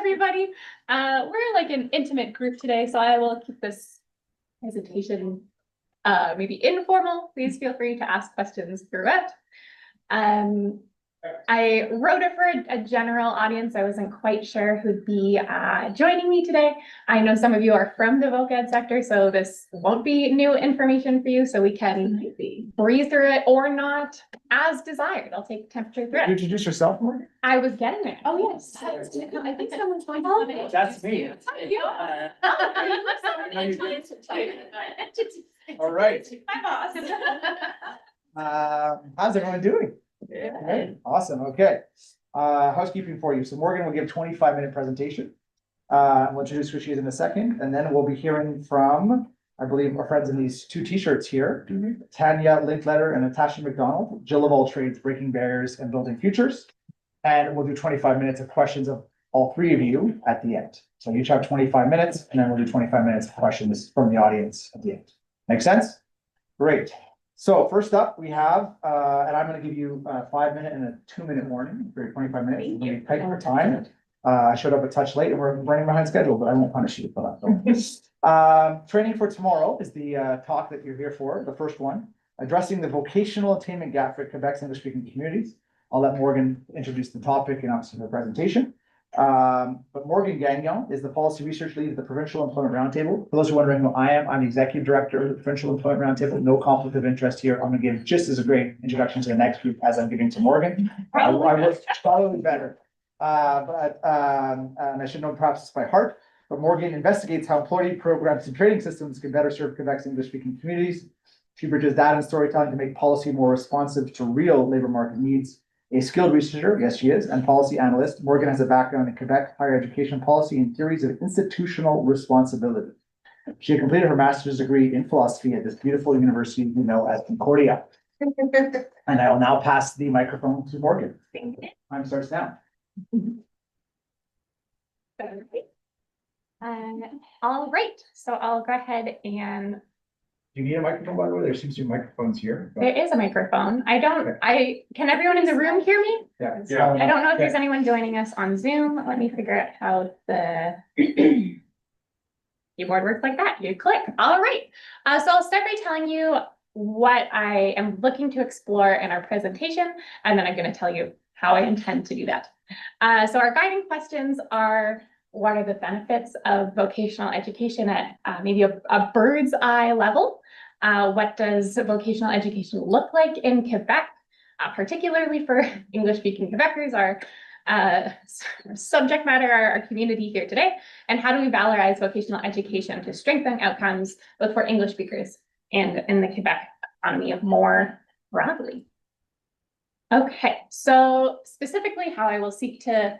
everybody. We're like an intimate group today, so I will keep this presentation maybe informal. Please feel free to ask questions throughout. I wrote it for a general audience. I wasn't quite sure who'd be joining me today. I know some of you are from the voc ed sector, so this won't be new information for you, so we can breeze through it or not as desired. I'll take temperature through Can you it. introduce yourself, Morgan? I was getting there. Oh, yes. I think someone's going to. Oh, that's me. All right. My boss. How's everyone doing? Yeah. Good. Awesome. Okay. Housekeeping for you. So Morgan will give 25-minute presentation. We'll introduce who she is in a second, and then we'll be hearing from, I believe, our friends in these two t-shirts here, Tanya, Linkletter, and Natasha MacDonald, Jill of all trades, breaking barriers and building futures. And we'll do 25 minutes of questions of all three of you at the end. So you each have 25 minutes, and then we'll do 25 minutes of questions from the audience at the end. Make sense? Great. So first up, we have, and I'm going to give you a 5-minute and a 2-minute warning for your 25 minutes. We're going to be tight for time. I showed up a touch late and we're running behind schedule, but I won't punish you for that. Training for tomorrow is the talk that you're here for, the first one, addressing the vocational attainment gap for Quebec's English-speaking communities. I'll let Morgan introduce the topic and obviously the presentation. But Morgan Gagnon is the policy research lead at the Provincial Employment Roundtable. For those who are wondering who I am, I'm the executive director of the Provincial Employment Roundtable. No conflict of interest here. I'm going to give just as a great introduction to the next group as I'm giving to Morgan. I work probably better. And I should know perhaps this by heart, but Morgan investigates how employee programs and training systems can better serve Quebec's English-speaking communities. She bridges data and storytelling to make policy more responsive to real labor market needs. A skilled researcher, yes she is, and policy analyst, Morgan has a background in Quebec higher education policy and theories of institutional responsibility. She completed her master's degree in philosophy at this beautiful university we know as Concordia. And I will now pass the microphone to Morgan. Time starts now. All right, so I'll go ahead and Do you need a microphone, by the way? There seems to be microphones here. there is a microphone. Can everyone in the room hear me? Yeah. I don't know if there's anyone joining us on Zoom. Let me figure out how the keyboard works like that. You click. All right. So I'll start by telling you what I am looking to explore in our presentation, and then I'm going to tell you how I intend to do that. So our guiding questions are, what are the benefits of vocational education at maybe a bird's eye level? What does vocational education look like in Quebec, particularly for English-speaking Quebecers, our subject matter, our community here today? And how do we valorize vocational education to strengthen outcomes both for English speakers and in the Quebec economy more broadly? Okay, so specifically how I will seek to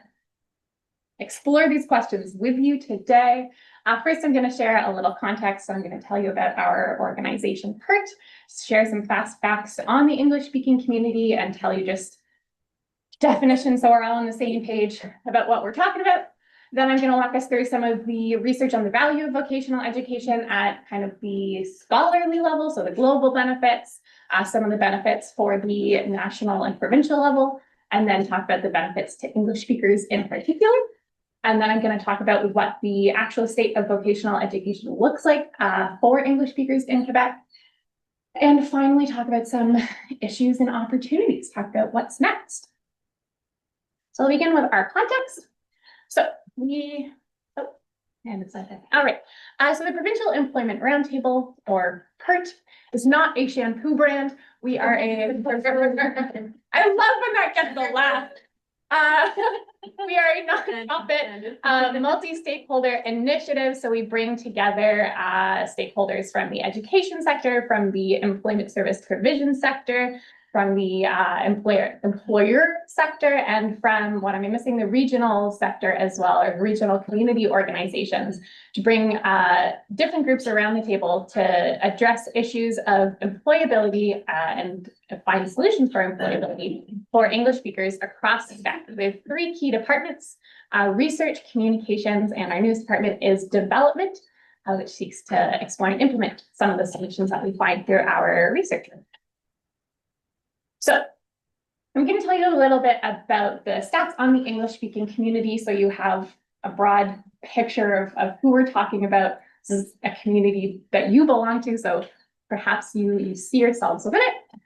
explore these questions with you today. First, I'm going to share a little context. So I'm going to tell you about our organization, PERT, share some fast facts on the English-speaking community, and tell you just definitions so we're all on the same page about what we're talking about. Then I'm going to walk us through some of the research on the value of vocational education at kind of the scholarly level, so the global benefits, some of the benefits for the national and provincial level, and then talk about the benefits to English speakers in particular. And then I'm going to talk about what the actual state of vocational education looks like for English speakers in Quebec. And finally, talk about some issues and opportunities, talk about what's next. So I'll begin with our context. So all right. So the Provincial Employment Roundtable, or PERT, is not a shampoo brand. We are a, I love when that gets the laugh. We are a nonprofit, multi-stakeholder initiative. So we bring together stakeholders from the education sector, from the employment service provision sector, from the employer sector, and from, what am I missing, the regional sector as well, or regional community organizations, to bring different groups around the table to address issues of employability and find solutions for employability for English speakers across Quebec. We have 3 key departments: research, communications, and our newest department is development, which seeks to explore and implement some of the solutions that we find through our research. So I'm going to tell you a little bit about the stats on the English-speaking community, so you have a broad picture of who we're talking about. This is a community that you belong to, so perhaps you see yourselves within it.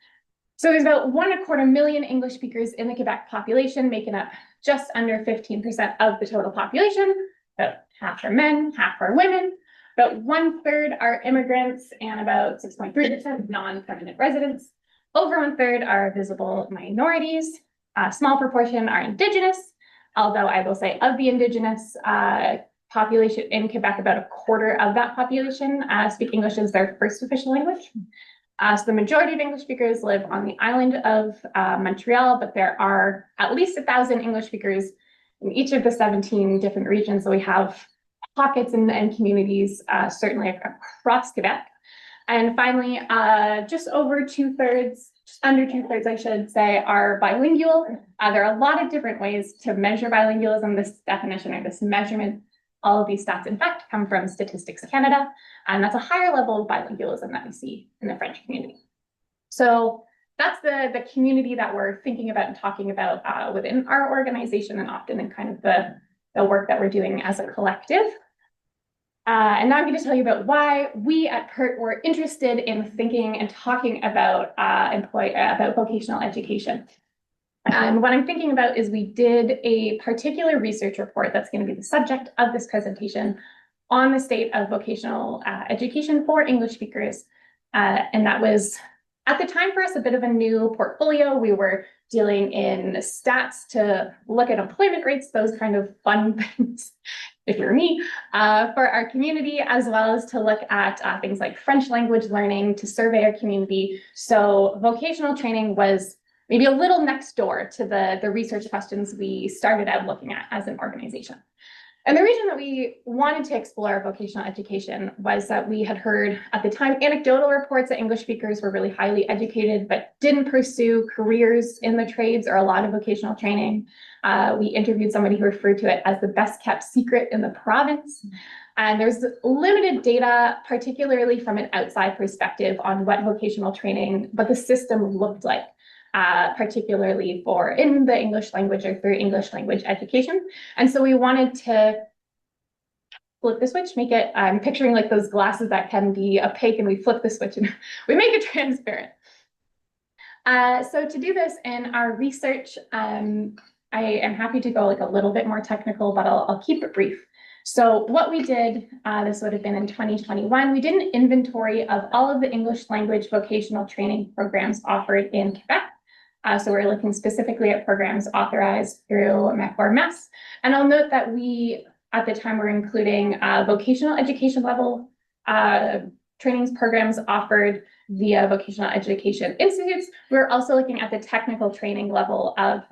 So there's about 1.25 million English speakers in the Quebec population, making up just under 15% of the total population. About half are men, half are women. About 1/3 are immigrants and about 6.3% non-permanent residents. Over 1/3 are visible minorities. A small proportion are Indigenous, although I will say of the Indigenous population in Quebec, about 1/4 of that population speak English as their first official language. So the majority of English speakers live on the island of Montreal, but there are at least 1,000 English speakers in each of the 17 different regions. So we have pockets and communities certainly across Quebec. And finally, just over 2/3, just under 2/3, I should say, are bilingual. There are a lot of different ways to measure bilingualism. This definition or this measurement, all of these stats, in fact, come from Statistics Canada, and that's a higher level of bilingualism that we see in the French community. So that's the community that we're thinking about and talking about within our organization, and often in kind of the work that we're doing as a collective. And now I'm going to tell you about why we at PERT were interested in thinking and talking about vocational education. And what I'm thinking about is we did a particular research report that's going to be the subject of this presentation on the state of vocational education for English speakers. And that was, at the time for us, a bit of a new portfolio. We were dealing in stats to look at employment rates, those kind of fun things, if you're me, for our community, as well as to look at things like French language learning to survey our community. So vocational training was maybe a little next door to the research questions we started out looking at as an organization. And the reason that we wanted to explore vocational education was that we had heard at the time anecdotal reports that English speakers were really highly educated, but didn't pursue careers in the trades or a lot of vocational training. We interviewed somebody who referred to it as the best kept secret in the province. And there's limited data, particularly from an outside perspective, on what vocational training, what the system looked like. Particularly for in the English language or through English language education. And so we wanted to flip the switch, make it, I'm picturing like those glasses that can be opaque, and we flip the switch and we make it transparent. So to do this in our research, I am happy to go like a little bit more technical, but I'll keep it brief. So what we did, this would have been in 2021, we did an inventory of all of the English language vocational training programs offered in Quebec. So we're looking specifically at programs authorized through MEC or MES. And I'll note that we, at the time, were including vocational education level trainings programs offered via vocational education institutes. We're also looking at the technical training level of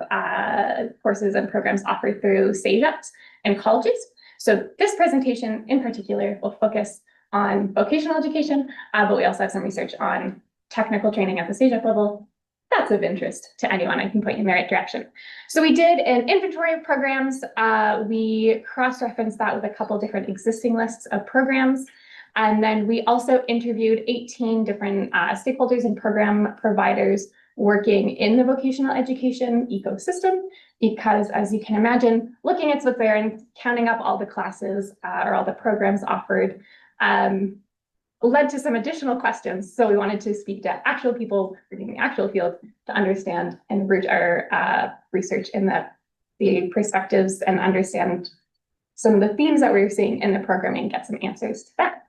courses and programs offered through CEDEC and colleges. So this presentation in particular will focus on vocational education, but we also have some research on technical training at the CEDEC level. That's of interest to anyone. I can point you in the right direction. So we did an inventory of programs. We cross-referenced that with a couple different existing lists of programs. And then we also interviewed 18 different stakeholders and program providers working in the vocational education ecosystem, because as you can imagine, looking at what's there and counting up all the classes or all the programs offered led to some additional questions. So we wanted to speak to actual people in the actual field to understand and root our research in the perspectives and understand some of the themes that we're seeing in the programming, get some answers to that.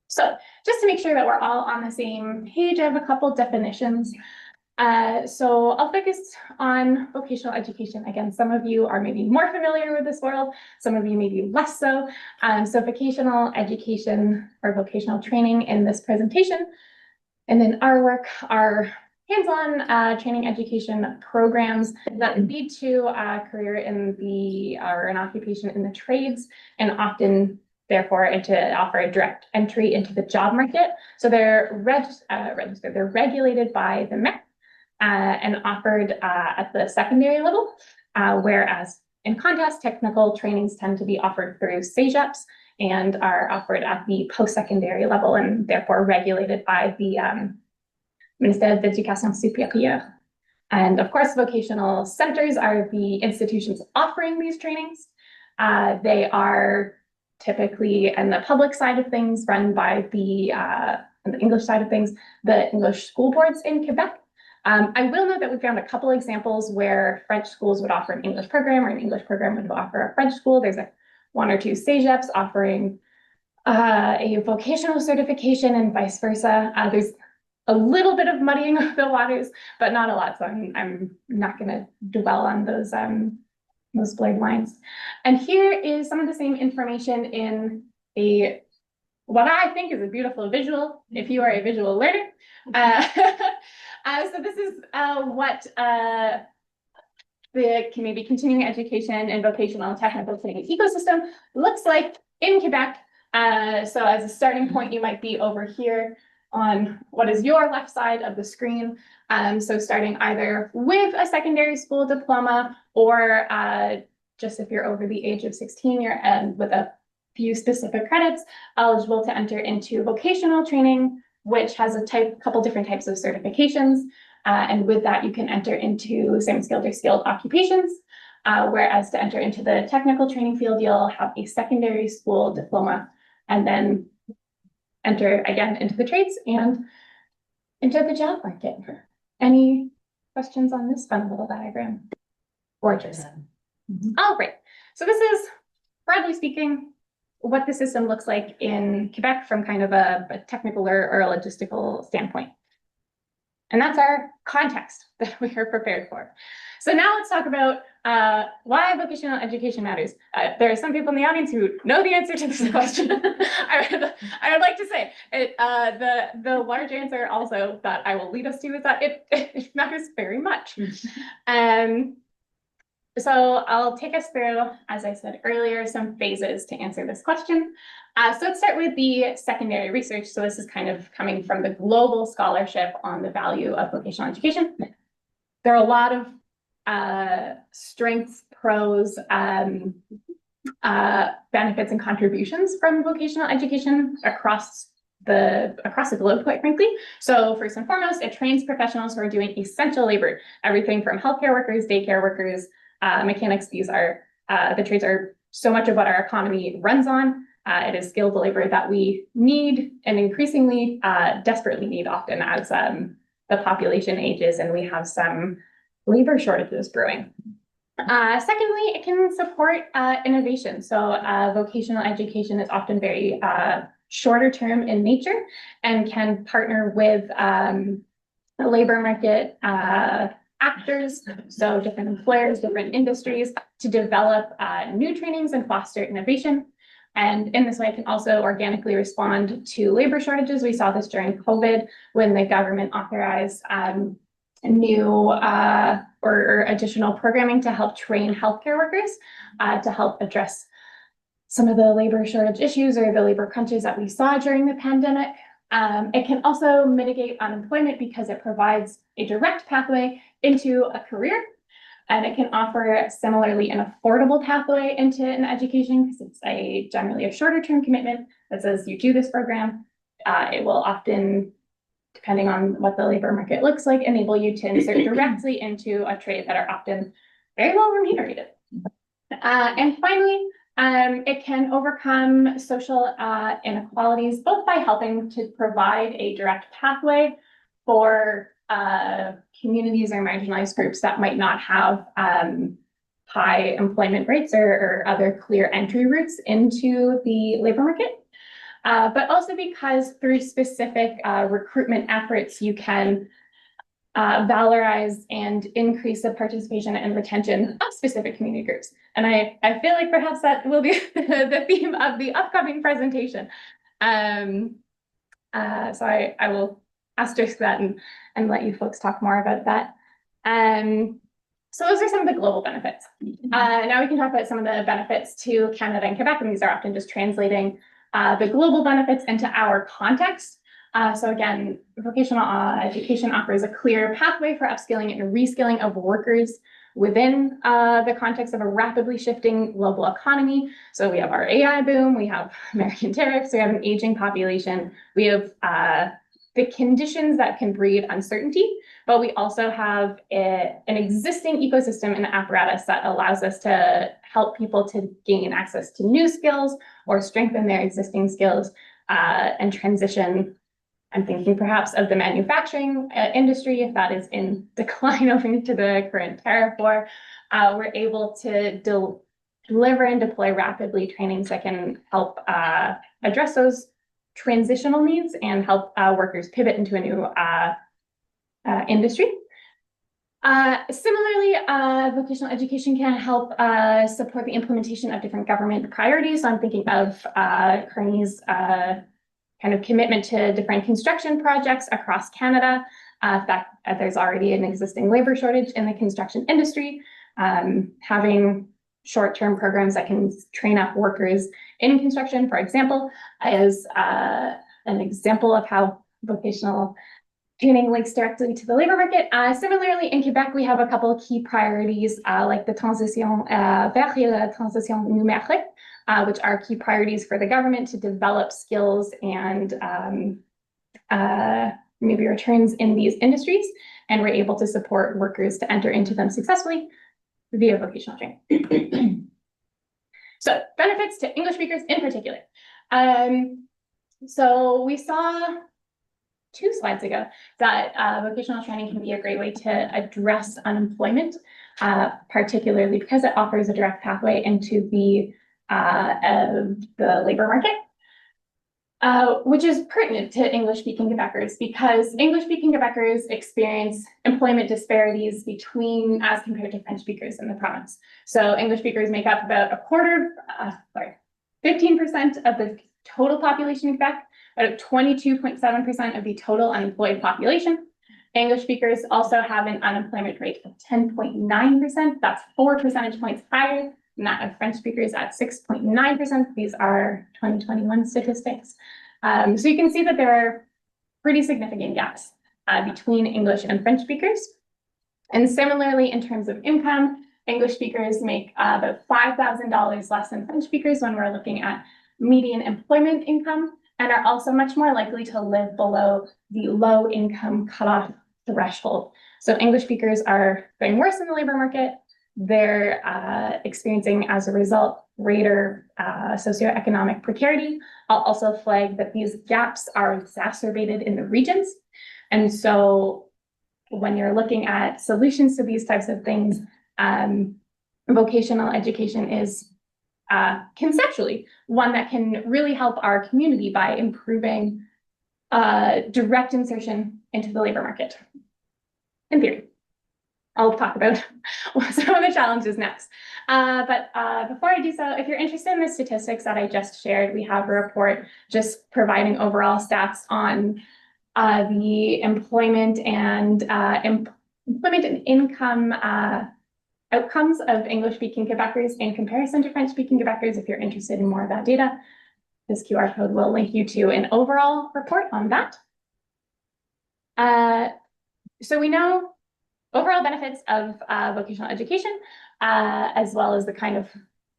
So just to make sure that we're all on the same page, I have a couple definitions. So I'll focus on vocational education. Again, some of you are maybe more familiar with this world, some of you maybe less so. So vocational education or vocational training in this presentation, and then our work are hands-on training education programs that lead to a career in or an occupation in the trades, and often therefore to offer a direct entry into the job market. So they're registered, they're regulated by the MEC. And offered at the secondary level, whereas in contrast, technical trainings tend to be offered through CEGEPs and are offered at the post-secondary level, and therefore regulated by the Ministère de l'Éducation supérieure. And of course, vocational centers are the institutions offering these trainings. They are typically on the public side of things run by the English side of things, the English school boards in Quebec. I will note that we found a couple examples where French schools would offer an English program or an English program would offer a French school. There's one or two CEGEPs offering a vocational certification and vice versa. There's a little bit of muddying of the waters, but not a lot. So I'm not going to dwell on those blurred lines. And here is some of the same information in what I think is a beautiful visual, if you are a visual learner. So this is what the maybe continuing education and vocational and technical training ecosystem looks like in Quebec. So as a starting point, you might be over here on what is your left side of the screen. So starting either with a secondary school diploma or just if you're over the age of 16, you're with a few specific credits eligible to enter into vocational training, which has a couple different types of certifications. And with that, you can enter into semi-skilled or skilled occupations. Whereas to enter into the technical training field, you'll have a secondary school diploma and then enter again into the trades and into the job market. Any questions on this fun little diagram? Gorgeous. All right. So this is, broadly speaking, what the system looks like in Quebec from kind of a technical or a logistical standpoint. And that's our context that we are prepared for. So now let's talk about why vocational education matters. There are some people in the audience who know the answer to this question. I would like to say it, the large answer also that I will lead us to is that it matters very much. So I'll take us through, as I said earlier, some phases to answer this question. So let's start with the secondary research. So this is kind of coming from the global scholarship on the value of vocational education. There are a lot of strengths, pros, benefits, and contributions from vocational education across the globe, quite frankly. So first and foremost, it trains professionals who are doing essential labor, everything from healthcare workers, daycare workers, mechanics. These are the trades are so much of what our economy runs on. It is skilled labor that we need and increasingly desperately need often as the population ages and we have some labor shortages brewing. Secondly, it can support innovation. So vocational education is often very shorter term in nature and can partner with the labor market actors, so different employers, different industries, to develop new trainings and foster innovation. And in this way, it can also organically respond to labor shortages. We saw this during COVID when the government authorized new or additional programming to help train healthcare workers to help address some of the labor shortage issues or the labor crunches that we saw during the pandemic. It can also mitigate unemployment because it provides a direct pathway into a career. And it can offer similarly an affordable pathway into an education because it's generally a shorter term commitment that says you do this program. It will often, depending on what the labor market looks like, enable you to insert directly into a trade that are often very well remunerated. And finally, it can overcome social inequalities, both by helping to provide a direct pathway for communities or marginalized groups that might not have high employment rates or other clear entry routes into the labor market. But also because through specific recruitment efforts, you can valorize and increase the participation and retention of specific community groups. And I feel like perhaps that will be the theme of the upcoming presentation. So I will asterisk that and let you folks talk more about that. So those are some of the global benefits. Now we can talk about some of the benefits to Canada and Quebec, and these are often just translating the global benefits into our context. So again, vocational education offers a clear pathway for upskilling and reskilling of workers within the context of a rapidly shifting global economy. So we have our AI boom, we have American tariffs, we have an aging population, we have the conditions that can breed uncertainty, but we also have an existing ecosystem and apparatus that allows us to help people to gain access to new skills or strengthen their existing skills and transition. I'm thinking perhaps of the manufacturing industry, if that is in decline owing to the current tariff war. We're able to deliver and deploy rapidly trainings that can help address those transitional needs and help workers pivot into a new industry. Similarly, vocational education can help support the implementation of different government priorities. So I'm thinking of Kearney's kind of commitment to different construction projects across Canada. In fact, there's already an existing labor shortage in the construction industry. Having short-term programs that can train up workers in construction, for example, is an example of how vocational training links directly to the labor market. Similarly, in Quebec, we have a couple of key priorities like the transition vers la transition numérique, which are key priorities for the government to develop skills and maybe returns in these industries. And we're able to support workers to enter into them successfully via vocational training. So benefits to English speakers in particular. So we saw 2 slides ago that vocational training can be a great way to address unemployment, particularly because it offers a direct pathway into the labor market, which is pertinent to English-speaking Quebecers because English-speaking Quebecers experience employment disparities as compared to French speakers in the province. So English speakers make up about 15% of the total population in Quebec, but 22.7% of the total unemployed population. English speakers also have an unemployment rate of 10.9%. That's 4 percentage points higher than that of French speakers at 6.9%. These are 2021 statistics. So you can see that there are pretty significant gaps between English and French speakers. And similarly, in terms of income, English speakers make about $5,000 less than French speakers when we're looking at median employment income, and are also much more likely to live below the low income cutoff threshold. So English speakers are faring worse in the labor market. They're experiencing, as a result, greater socioeconomic precarity. I'll also flag that these gaps are exacerbated in the regions. And so when you're looking at solutions to these types of things, vocational education is conceptually one that can really help our community by improving direct insertion into the labor market. In theory, I'll talk about some of the challenges next. But before I do so, if you're interested in the statistics that I just shared, we have a report just providing overall stats on the employment and income outcomes of English-speaking Quebecers in comparison to French-speaking Quebecers. If you're interested in more of that data, this QR code will link you to an overall report on that. So we know overall benefits of vocational education, as well as the kind of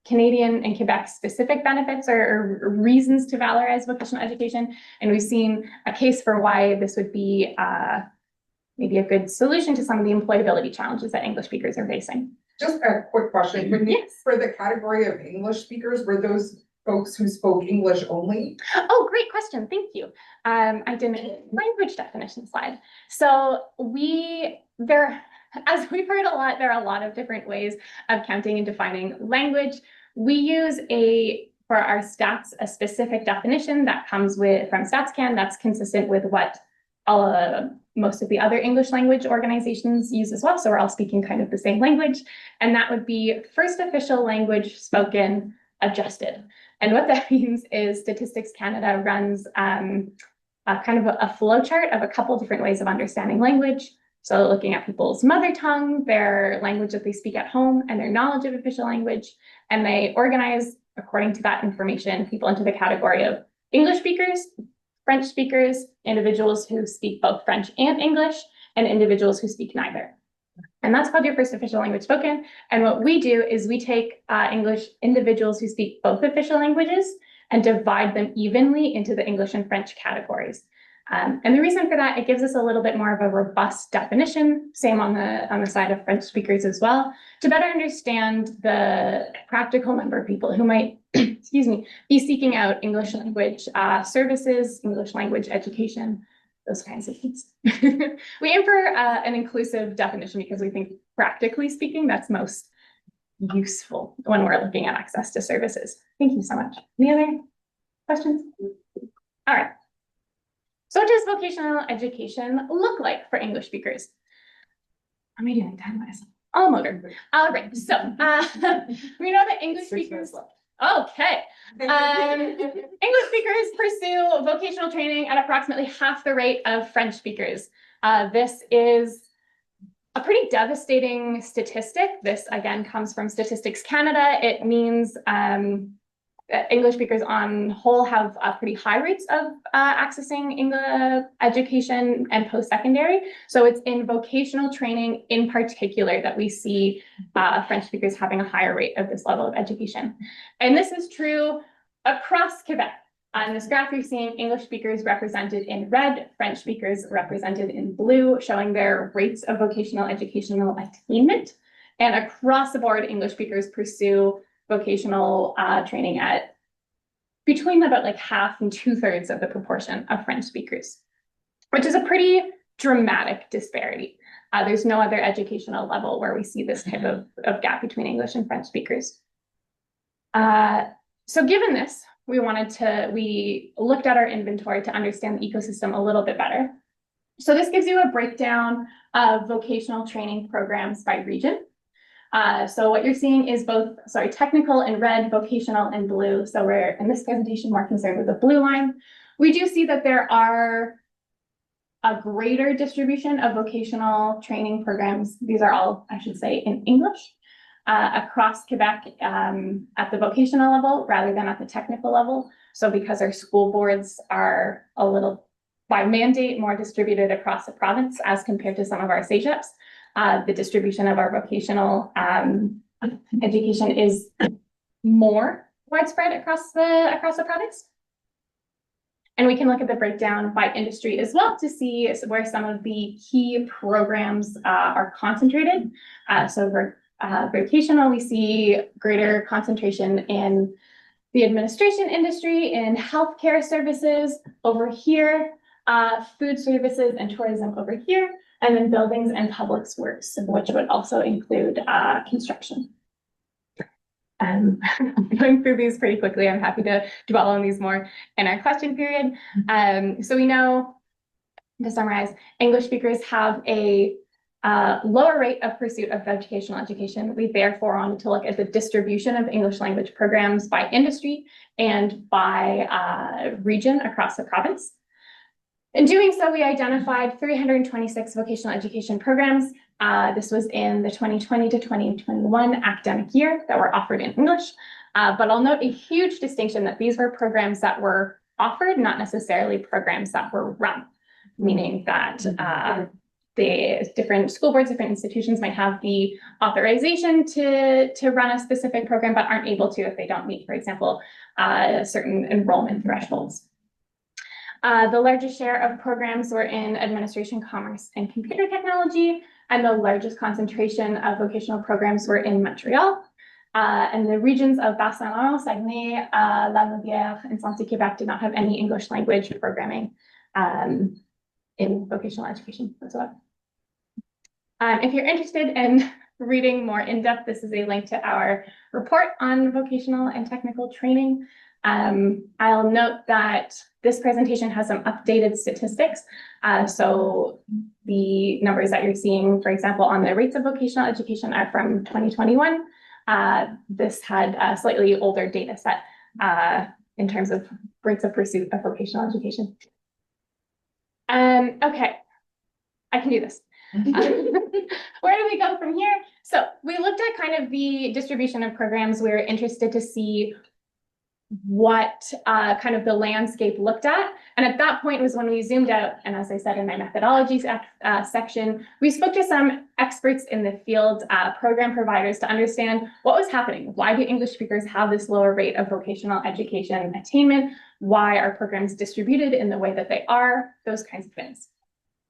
Canadian and Quebec specific benefits or reasons to valorize vocational education. And we've seen a case for why this would be maybe a good solution to some of the employability challenges that English speakers are facing. Just a quick question. Yes. For the category of English speakers, were those folks who spoke English only? Oh, great question. Thank you. I did a language definition slide. So as we've heard a lot, there are a lot of different ways of counting and defining language. We use for our stats, a specific definition that comes from StatsCan that's consistent with what most of the other English language organizations use as well. So we're all speaking kind of the same language. And that would be first official language spoken adjusted. And what that means is Statistics Canada runs kind of a flow chart of a couple different ways of understanding language. So looking at people's mother tongue, their language that they speak at home, and their knowledge of official language. And they organize, according to that information, people into the category of English speakers, French speakers, individuals who speak both French and English, and individuals who speak neither. And that's called your first official language spoken. And what we do is we take English individuals who speak both official languages and divide them evenly into the English and French categories. And the reason for that, it gives us a little bit more of a robust definition, same on the side of French speakers as well, to better understand the practical number of people who might, excuse me, be seeking out English language services, English language education, those kinds of things. We aim for an inclusive definition because we think, practically speaking, that's most useful when we're looking at access to services. Thank you so much. Any other questions? All right. So what does vocational education look like for English speakers? Am I doing time myself? All motor. All right. So we know that English speakers. Okay. English speakers pursue vocational training at approximately half the rate of French speakers. This is a pretty devastating statistic. This again comes from Statistics Canada. It means that English speakers on whole have pretty high rates of accessing English education and post-secondary. So it's in vocational training in particular that we see French speakers having a higher rate of this level of education. And this is true across Quebec. On this graph, you're seeing English speakers represented in red, French speakers represented in blue, showing their rates of vocational educational attainment. And across the board, English speakers pursue vocational training at between about like half and 2/3 of the proportion of French speakers, which is a pretty dramatic disparity. There's no other educational level where we see this type of gap between English and French speakers. So given this, we looked at our inventory to understand the ecosystem a little bit better. So this gives you a breakdown of vocational training programs by region. So what you're seeing is both, technical in red, vocational in blue. So we're in this presentation more concerned with the blue line. We do see that there are a greater distribution of vocational training programs. These are all, I should say, in English across Quebec at the vocational level rather than at the technical level. So because our school boards are a little, by mandate, more distributed across the province as compared to some of our CEGEPs, the distribution of our vocational education is more widespread across the province. And we can look at the breakdown by industry as well to see where some of the key programs are concentrated. So for vocational, we see greater concentration in the administration industry, in healthcare services over here, food services and tourism over here, and then buildings and public works, which would also include construction. Going through these pretty quickly, I'm happy to dwell on these more in our question period. So we know, to summarize, English speakers have a lower rate of pursuit of vocational education. We therefore wanted to look at the distribution of English language programs by industry and by region across the province. In doing so, we identified 326 vocational education programs. This was in the 2020 to 2021 academic year that were offered in English. But I'll note a huge distinction that these were programs that were offered, not necessarily programs that were run, meaning that the different school boards, different institutions might have the authorization to run a specific program, but aren't able to if they don't meet, for example, certain enrollment thresholds. The largest share of programs were in administration, commerce, and computer technology, and the largest concentration of vocational programs were in Montreal. And the regions of Bas-Saint-Laurent, Saguenay, La-Louvière, and Santé-Québec did not have any English language programming in vocational education whatsoever. If you're interested in reading more in depth, this is a link to our report on vocational and technical training. I'll note that this presentation has some updated statistics. So the numbers that you're seeing, for example, on the rates of vocational education are from 2021. This had a slightly older data set in terms of rates of pursuit of vocational education. Okay, I can do this. Where do we go from here? So we looked at kind of the distribution of programs. We were interested to see what kind of the landscape looked at. And at that point was when we zoomed out, and as I said in my methodology section, we spoke to some experts in the field, program providers, to understand what was happening. Why do English speakers have this lower rate of vocational education attainment? Why are programs distributed in the way that they are? Those kinds of things.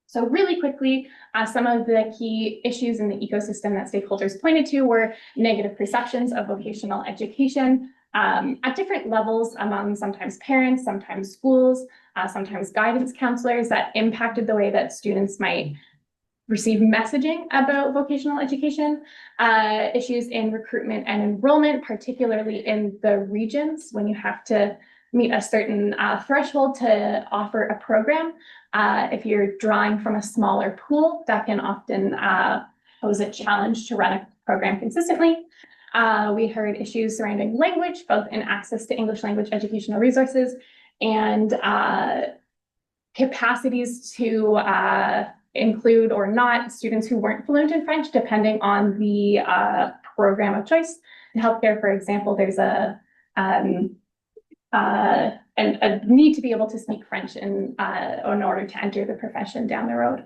So really quickly, some of the key issues in the ecosystem that stakeholders pointed to were negative perceptions of vocational education, at different levels among sometimes parents, sometimes schools, sometimes guidance counselors, that impacted the way that students might receive messaging about vocational education, issues in recruitment and enrollment, particularly in the regions when you have to meet a certain threshold to offer a program. If you're drawing from a smaller pool, that can often pose a challenge to run a program consistently. We heard issues surrounding language, both in access to English language educational resources and capacities to include or not students who weren't fluent in French, depending on the program of choice. In healthcare, for example, there's a need to be able to speak French in order to enter the profession down the road.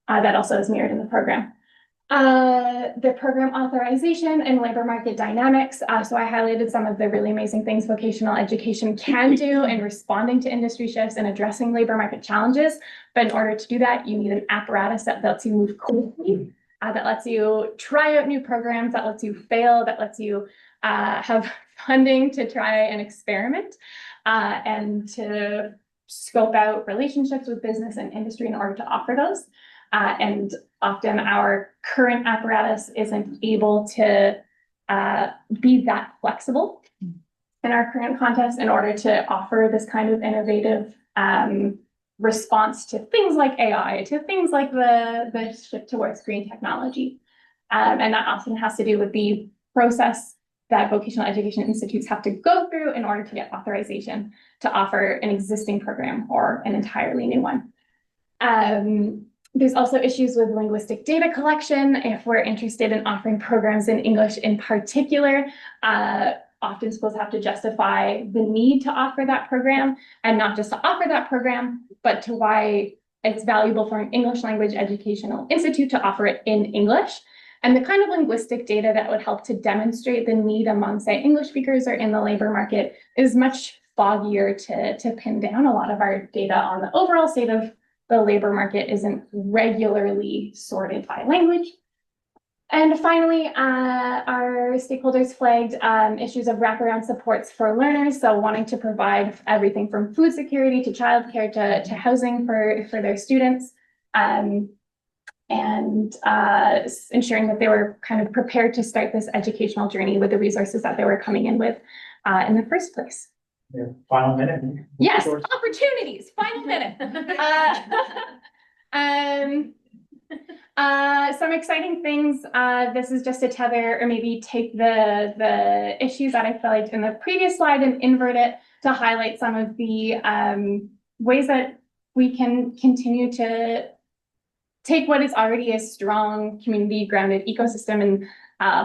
That also is mirrored in the program. The program authorization and labor market dynamics. So I highlighted some of the really amazing things vocational education can do in responding to industry shifts and addressing labor market challenges. But in order to do that, you need an apparatus that lets you move quickly, that lets you try out new programs, that lets you fail, that lets you have funding to try and experiment, and to scope out relationships with business and industry in order to offer those. And often our current apparatus isn't able to be that flexible in our current context in order to offer this kind of innovative response to things like AI, to things like the shift towards green technology. And that often has to do with the process that vocational education institutes have to go through in order to get authorization to offer an existing program or an entirely new one. There's also issues with linguistic data collection. If we're interested in offering programs in English in particular, often schools have to justify the need to offer that program, and not just to offer that program, but to why it's valuable for an English language educational institute to offer it in English. And the kind of linguistic data that would help to demonstrate the need among, say, English speakers or in the labor market is much foggier to pin down. A lot of our data on the overall state of the labor market isn't regularly sorted by language. And finally, our stakeholders flagged issues of wraparound supports for learners. So wanting to provide everything from food security to childcare to housing for their students. And ensuring that they were kind of prepared to start this educational journey with the resources that they were coming in with in the first place. Yeah, final minute. Yes, opportunities, final minute. Some exciting things. This is just to tether or maybe take the issues that I flagged in the previous slide and invert it to highlight some of the ways that we can continue to take what is already a strong community grounded ecosystem and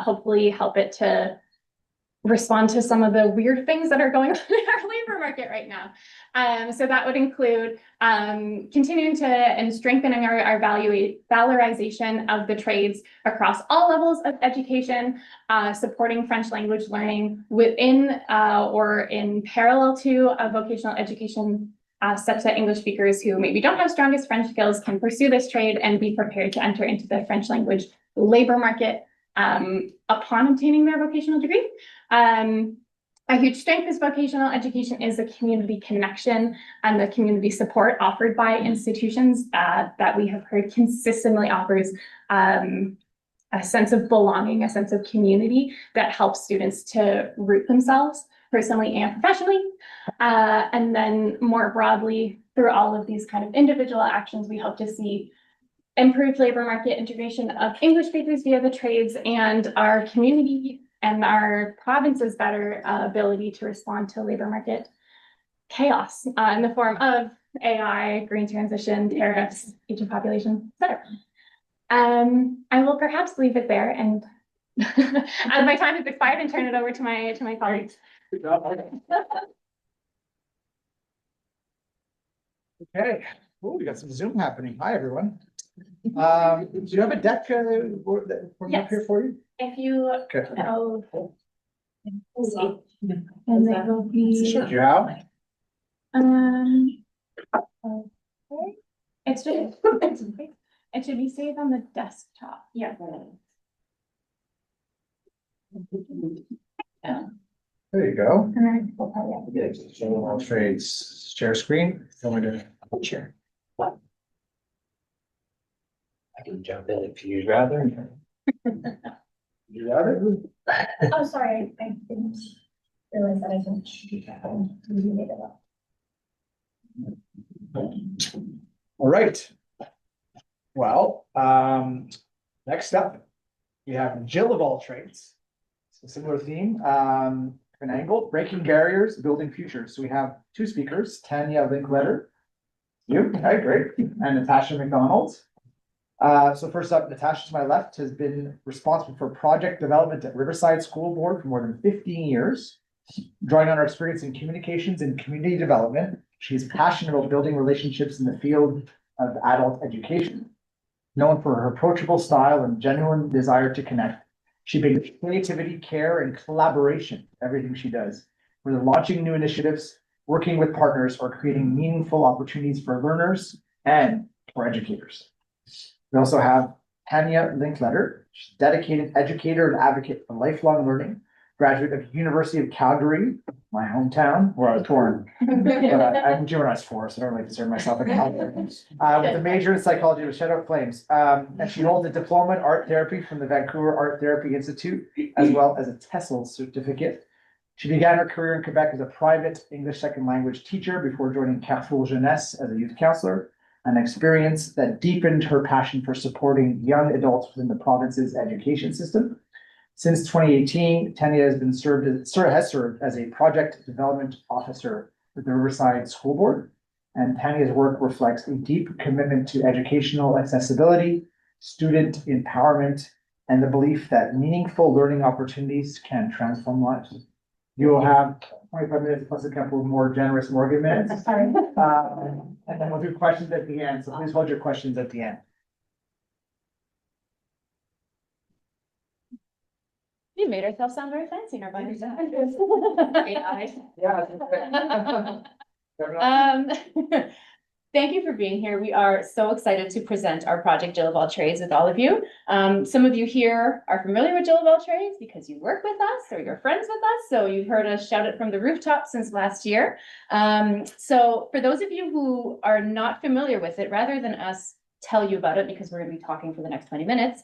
hopefully help it to respond to some of the weird things that are going on in our labor market right now. So that would include continuing to and strengthening our valorization of the trades across all levels of education, supporting French language learning within or in parallel to a vocational education such that English speakers who maybe don't have strongest French skills can pursue this trade and be prepared to enter into the French language labor market upon obtaining their vocational degree. A huge strength of vocational education is the community connection and the community support offered by institutions that we have heard consistently offers a sense of belonging, a sense of community that helps students to root themselves personally and professionally. And then more broadly, through all of these kind of individual actions, we hope to see improved labor market integration of English speakers via the trades and our community and our province's better ability to respond to labor market chaos in the form of AI, green transition, tariffs, aging population, etc. I will perhaps leave it there and as my time has expired and turn it over to my colleagues. Good job. Okay, oh, we got some Zoom happening. Hi, everyone. Do you have a deck that we're up here for you? If you Okay. know. And they will be. Show you how. Okay. It should, it should be saved on the desktop. Yeah. There you go. And then we'll probably have to do it. Show all trades, share screen. Tell me to share. I can jump in if you'd rather. You got it? Oh, sorry, I didn't realize that I didn't. You made it up. All right. Well, next up, we have Jill of all trades. It's a similar theme, an angle, breaking barriers, building futures. So we have two speakers, Tanya Linkletter. You, okay, great, and Natasha MacDonald. So first up, Natasha to my left has been responsible for project development at Riverside School Board for more than 15 years. Drawing on her experience in communications and community development, she is passionate about building relationships in the field of adult education. Known for her approachable style and genuine desire to connect, she brings creativity, care, and collaboration to everything she does. Whether launching new initiatives, working with partners, or creating meaningful opportunities for learners and for educators. We also have Tanya Linkletter, she's a dedicated educator and advocate for lifelong learning, graduate of University of Calgary, my hometown, where I was born. But I moved here when I was 4, so I don't really consider myself a Calgary. With a major in psychology with Shout Out Flames. And she holds a diploma in art therapy from the Vancouver Art Therapy Institute, as well as a TESOL certificate. She began her career in Quebec as a private English second language teacher before joining Carrefour Jeunesse as a youth counselor, an experience that deepened her passion for supporting young adults within the province's education system. Since 2018, Tanya has served as a project development officer with the Riverside School Board. And Tanya's work reflects a deep commitment to educational accessibility, student empowerment, and the belief that meaningful learning opportunities can transform lives. You will have 25 minutes plus a couple more generous Morgan minutes. Sorry. And then we'll do questions at the end, so please hold your questions at the end. You made ourselves sound very fancy in our binders. Thank you for being here. We are so excited to present our project Jill of All Trades with all of you. Some of you here are familiar with Jill of All Trades because you work with us or you're friends with us. So you've heard us shout it from the rooftop since last year. So for those of you who are not familiar with it, rather than us tell you about it, because we're going to be talking for the next 20 minutes,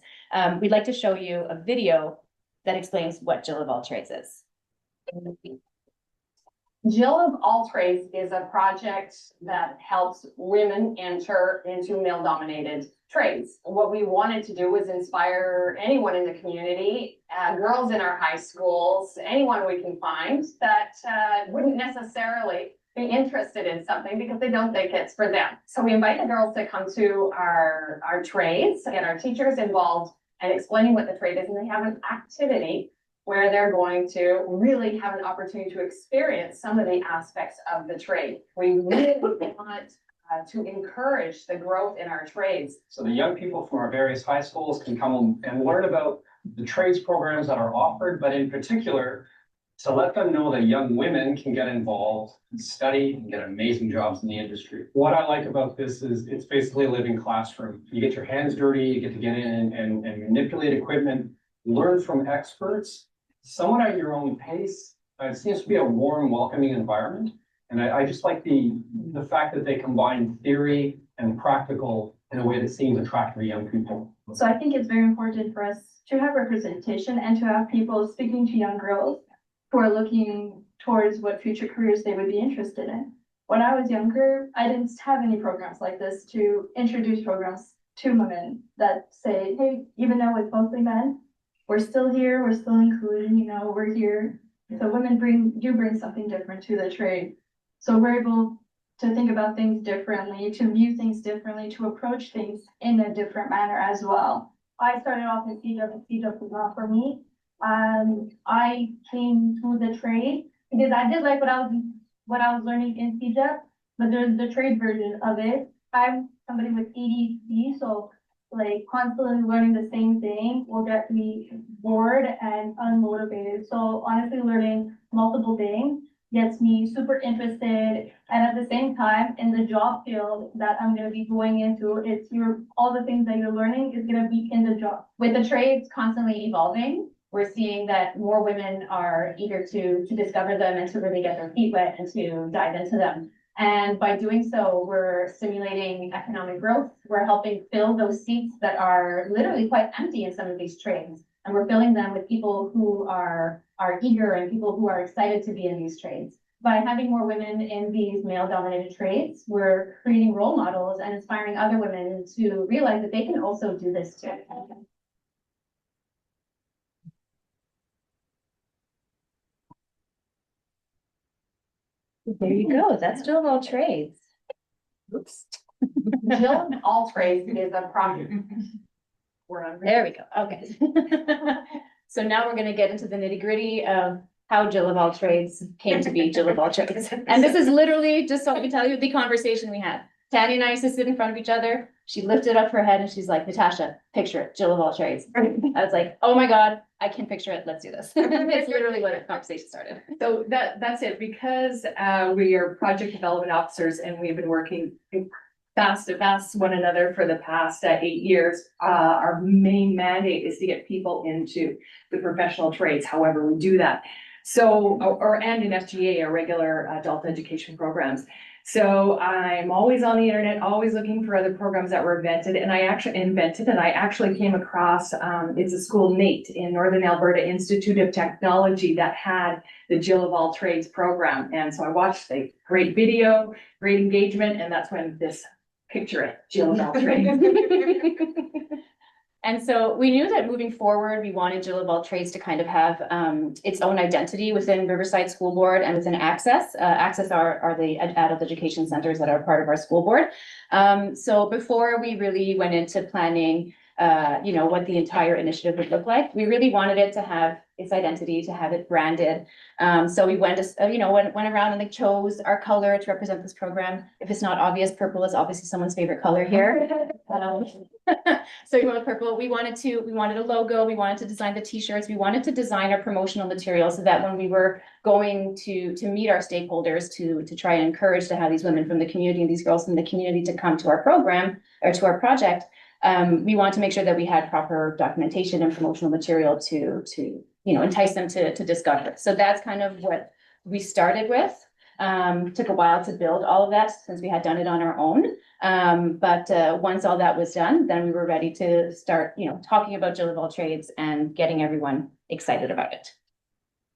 we'd like to show you a video that explains what Jill of All Trades is. Jill of All Trades is a project that helps women enter into male-dominated trades. What we wanted to do was inspire anyone in the community, girls in our high schools, anyone we can find that wouldn't necessarily be interested in something because they don't think it's for them. So we invite the girls to come to our trades, get our teachers involved and explaining what the trade is, and they have an activity where they're going to really have an opportunity to experience some of the aspects of the trade. We really want to encourage the growth in our trades. So the young people from our various high schools can come and learn about the trades programs that are offered, but in particular, to let them know that young women can get involved, study, and get amazing jobs in the industry. What I like about this is it's basically a living classroom. You get your hands dirty, you get to get in and manipulate equipment, learn from experts, somewhat at your own pace. It seems to be a warm, welcoming environment. And I just like the fact that they combine theory and practical in a way that seems attractive to young people. So I think it's very important for us to have representation and to have people speaking to young girls who are looking towards what future careers they would be interested in. When I was younger, I didn't have any programs like this to introduce programs to women that say, hey, even though it's mostly men, we're still here, we're still included, you know, we're here. So women do bring something different to the trade. So we're able to think about things differently, to view things differently, to approach things in a different manner as well. I started off in CEDEC, and CEDEC was not for me. I came to the trade because I did like what I was learning in CEDEC, but there's the trade version of it. I'm somebody with ADD, so like constantly learning the same thing will get me bored and unmotivated. So honestly, learning multiple things gets me super interested. And at the same time, in the job field that I'm gonna be going into, it's all the things that you're learning is gonna be in the job. With the trades constantly evolving, we're seeing that more women are eager to discover them and to really get their feet wet and to dive into them. And by doing so, we're stimulating economic growth. We're helping fill those seats that are literally quite empty in some of these trades. And we're filling them with people who are eager and people who are excited to be in these trades. By having more women in these male-dominated trades, we're creating role models and inspiring other women to realize that they can also do this too. There you go. That's Jill of all trades. Oops. Jill of all trades is a project. There we go. Okay. So now we're gonna get into the nitty gritty of how Jill of all trades came to be Jill of all trades. And this is literally, just so I can tell you, the conversation we had. Tanya and I used to sit in front of each other. She lifted up her head and she's like, Natasha, picture it, Jill of all trades. I was like, oh my God, I can picture it. Let's do this. It's literally what the conversation started. So that's it, because we are project development officers and we've been working fast to fast one another for the past 8 years. Our main mandate is to get people into the professional trades, however we do that. So, and in FGA, our regular adult education programs. So I'm always on the internet, always looking for other programs that were invented, and I actually came across, it's a school, NATE, in Northern Alberta Institute of Technology, that had the Jill of all trades program. And so I watched the great video, great engagement, and that's when this picture it, Jill of all trades. And so we knew that moving forward, we wanted Jill of all trades to kind of have its own identity within Riverside School Board and within Access. Access are the adult education centers that are part of our school board. So before we really went into planning, what the entire initiative would look like, we really wanted it to have its identity, to have it branded. So we went around and chose our color to represent this program. If it's not obvious, purple is obviously someone's favorite color here. So we went with purple. We wanted a logo. We wanted to design the t-shirts. We wanted to design our promotional material so that when we were going to meet our stakeholders to try and encourage to have these women from the community and these girls from the community to come to our program or to our project, we want to make sure that we had proper documentation and promotional material to entice them to discover. So that's kind of what we started with. Took a while to build all of that since we had done it on our own. But once all that was done, then we were ready to start, talking about Jill of all trades and getting everyone excited about it.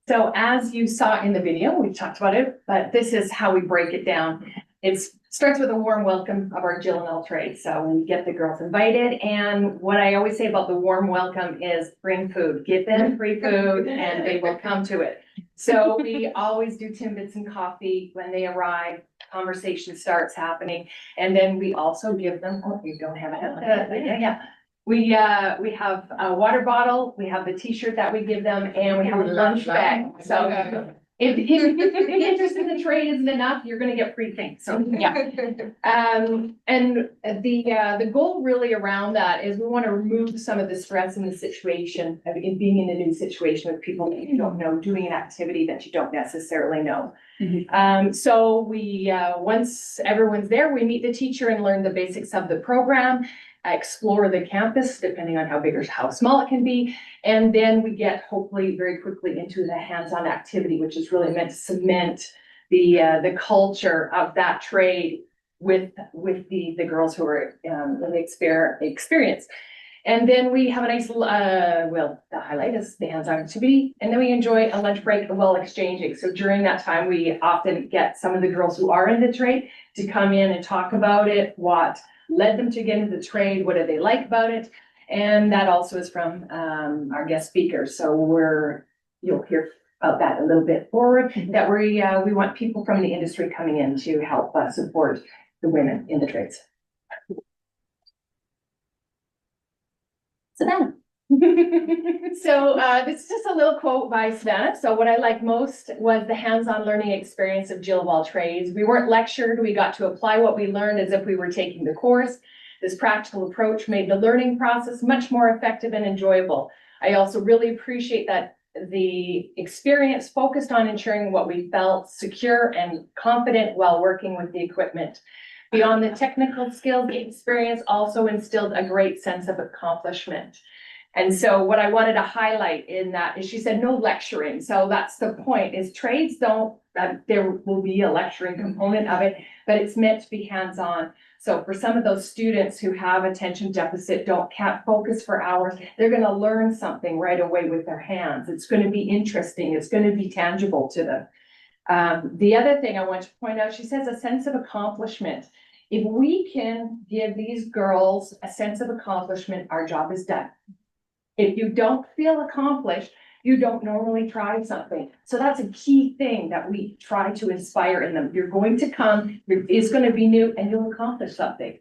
So as you saw in the video, we talked about it, but this is how we break it down. It starts with a warm welcome of our Jill of all trades. So we get the girls invited, and what I always say about the warm welcome is bring food, give them free food and they will come to it. So we always do Timbits and coffee when they arrive, conversation starts happening. And then we also give them, oh, you don't have it. We have a water bottle, we have the t-shirt that we give them, and we have a lunch bag. So if the interest in the trade isn't enough, you're gonna get free things. So, yeah. And the goal really around that is we want to remove some of the stress in the situation of being in a new situation with people that you don't know, doing an activity that you don't necessarily know. So we, once everyone's there, we meet the teacher and learn the basics of the program, explore the campus, depending on how big or how small it can be. And then we get hopefully very quickly into the hands-on activity, which is really meant to cement the culture of that trade with the girls who are in the experience. And then we have a nice, the highlight is the hands-on activity. And then we enjoy a lunch break while exchanging. So during that time, we often get some of the girls who are in the trade to come in and talk about it, what led them to get into the trade, what do they like about it. And that also is from our guest speakers. So you'll hear about that a little bit forward, that we want people from the industry coming in to help support the women in the trades. Savannah. So this is just a little quote by Savannah. So what I liked most was the hands-on learning experience of Jill of all trades. We weren't lectured, we got to apply what we learned as if we were taking the course. This practical approach made the learning process much more effective and enjoyable. I also really appreciate that the experience focused on ensuring what we felt secure and confident while working with the equipment. Beyond the technical skills, the experience also instilled a great sense of accomplishment. And so what I wanted to highlight in that is she said no lecturing. So that's the point, is trades don't, there will be a lecturing component of it, but it's meant to be hands-on. So for some of those students who have attention deficit, can't focus for hours, they're going to learn something right away with their hands. It's going to be interesting. It's going to be tangible to them. The other thing I want to point out, she says a sense of accomplishment. If we can give these girls a sense of accomplishment, our job is done. If you don't feel accomplished, you don't normally try something. So that's a key thing that we try to inspire in them. You're going to come, it's going to be new, and you'll accomplish something.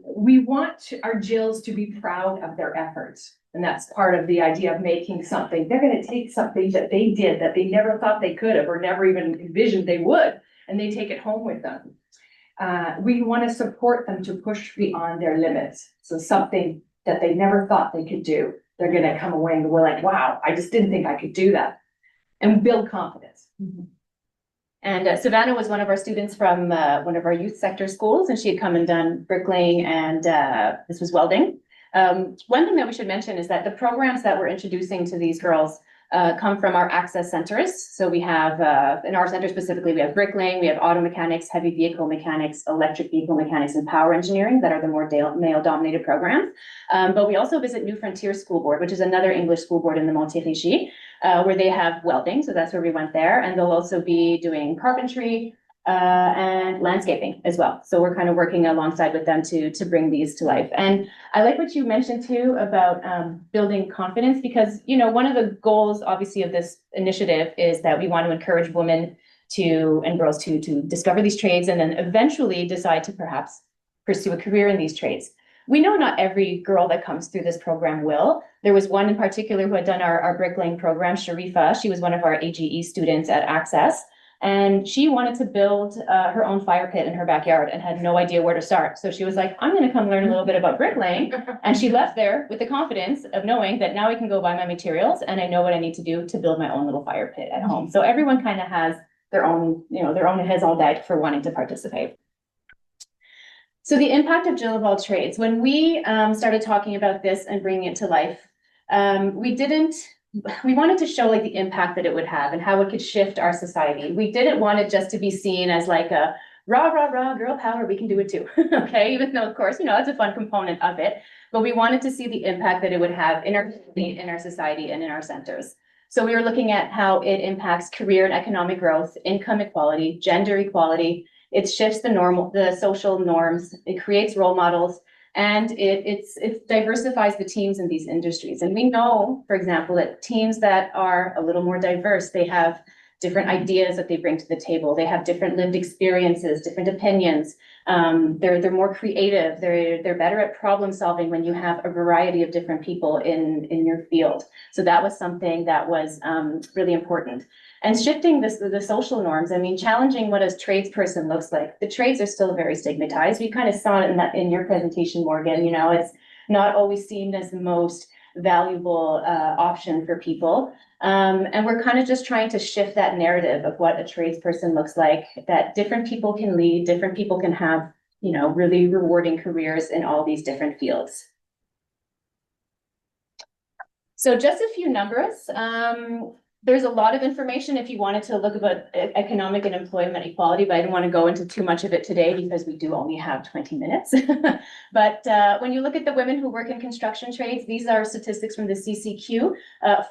We want our Jills to be proud of their efforts. And that's part of the idea of making something. They're going to take something that they did that they never thought they could have or never even envisioned they would, and they take it home with them. We want to support them to push beyond their limits. So something that they never thought they could do, they're going to come away and we're like, wow, I just didn't think I could do that. And build confidence. Mm-hmm. And Savannah was one of our students from one of our youth sector schools, and she had come and done bricklaying and this was welding. One thing that we should mention is that the programs that we're introducing to these girls come from our access centers. So we have, in our center specifically, we have bricklaying, we have auto mechanics, heavy vehicle mechanics, electric vehicle mechanics, and power engineering that are the more male-dominated programs. But we also visit New Frontier School Board, which is another English school board in the Montérégie, where they have welding. So that's where we went there. And they'll also be doing carpentry, and landscaping as well. So we're kind of working alongside with them to bring these to life. And I like what you mentioned too about building confidence, because, you know, one of the goals obviously of this initiative is that we want to encourage women and girls to discover these trades and then eventually decide to perhaps pursue a career in these trades. We know not every girl that comes through this program will. There was one in particular who had done our bricklaying program, Sharifa. She was one of our AGE students at Access. And she wanted to build her own fire pit in her backyard and had no idea where to start. So she was like, I'm going to come learn a little bit about bricklaying. And she left there with the confidence of knowing that now I can go buy my materials and I know what I need to do to build my own little fire pit at home. So everyone kind of has their own, his own diet for wanting to participate. So the impact of Jill of all trades, when we started talking about this and bringing it to life, we wanted to show like the impact that it would have and how it could shift our society. We didn't want it just to be seen as like a rah, rah, rah, girl power, we can do it too. Okay, even though of course, it's a fun component of it, but we wanted to see the impact that it would have in our society and in our centers. So we were looking at how it impacts career and economic growth, income equality, gender equality. It shifts the social norms. It creates role models. And it diversifies the teams in these industries. And we know, for example, that teams that are a little more diverse, they have different ideas that they bring to the table. They have different lived experiences, different opinions. They're more creative. They're better at problem solving when you have a variety of different people in your field. So that was something that was really important. And shifting the social norms, challenging what a tradesperson looks like. The trades are still very stigmatized. We kind of saw it in your presentation, Morgan. It's not always seen as the most valuable option for people. And we're kind of just trying to shift that narrative of what a tradesperson looks like, that different people can lead, different people can have, really rewarding careers in all these different fields. So just a few numbers. There's a lot of information if you wanted to look about economic and employment equality, but I didn't want to go into too much of it today because we do only have 20 minutes. But when you look at the women who work in construction trades, these are statistics from the CCQ.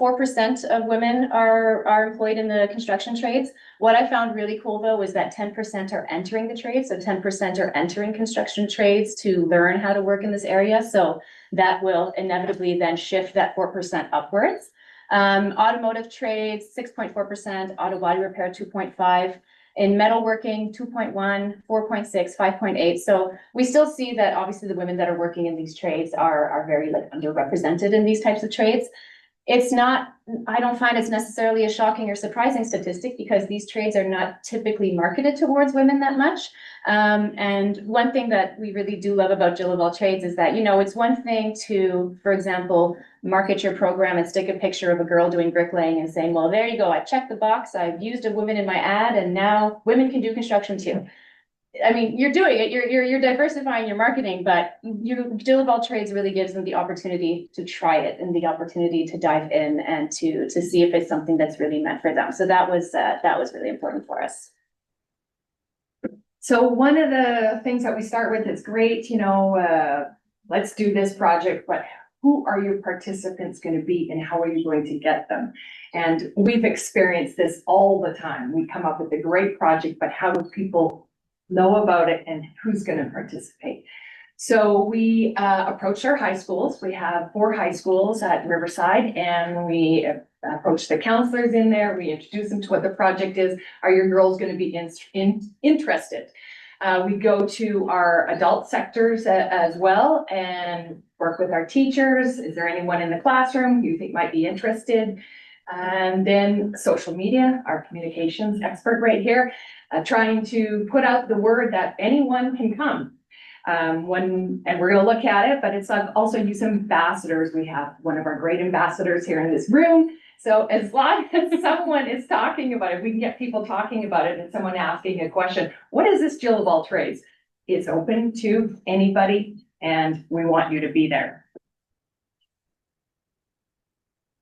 4% of women are employed in the construction trades. What I found really cool though is that 10% are entering the trades. So 10% are entering construction trades to learn how to work in this area. So that will inevitably then shift that 4% upwards. Automotive trades, 6.4%, auto body repair, 2.5%. In metalworking, 2.1, 4.6, 5.8. So we still see that obviously the women that are working in these trades are very like underrepresented in these types of trades. It's not, I don't find it's necessarily a shocking or surprising statistic because these trades are not typically marketed towards women that much. And one thing that we really do love about Jill of All Trades is that, you know, it's one thing to, for example, market your program and stick a picture of a girl doing bricklaying and saying, well, there you go, I checked the box, I've used a woman in my ad, and now women can do construction too. I mean, you're doing it, you're diversifying your marketing, but Jill of All Trades really gives them the opportunity to try it and the opportunity to dive in and to see if it's something that's really meant for them. So that was really important for us. So one of the things that we start with is great, you know, let's do this project, but who are your participants going to be and how are you going to get them? And we've experienced this all the time. We come up with a great project, but how do people know about it and who's going to participate? So we approached our high schools. We have 4 high schools at Riverside, and we approached the counselors in there. We introduced them to what the project is. Are your girls going to be interested? We go to our adult sectors as well and work with our teachers. Is there anyone in the classroom you think might be interested? And then social media, our communications expert right here, trying to put out the word that anyone can come. And we're going to look at it, but it's also use ambassadors. We have one of our great ambassadors here in this room. So as long as someone is talking about it, we can get people talking about it and someone asking a question, what is this Jill of All Trades? It's open to anybody and we want you to be there.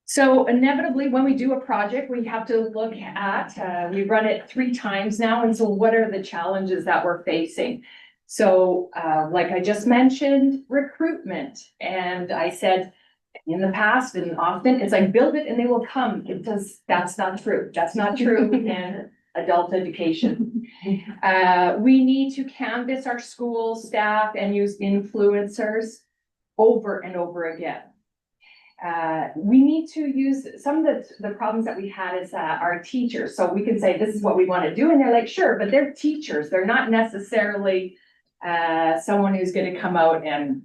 So inevitably, when we do a project, we have to look at, we run it 3 times now. And so what are the challenges that we're facing? So like I just mentioned, recruitment. And I said in the past and often, it's like build it and they will come. That's not true. That's not true in adult education. We need to canvass our school staff and use influencers over and over again. We need to use some of the problems that we had is our teachers. So we can say, this is what we want to do. And they're like, sure, but they're teachers. They're not necessarily someone who's going to come out and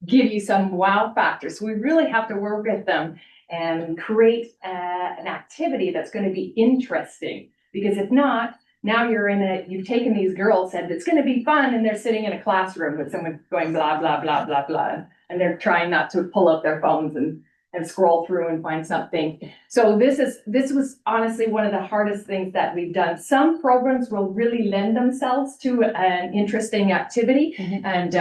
give you some wow factor. So we really have to work with them and create an activity that's going to be interesting. Because if not, now you've taken these girls, said it's going to be fun, and they're sitting in a classroom with someone going blah, blah, blah, blah, blah. And they're trying not to pull up their phones and scroll through and find something. So this was honestly one of the hardest things that we've done. Some programs will really lend themselves to an interesting activity and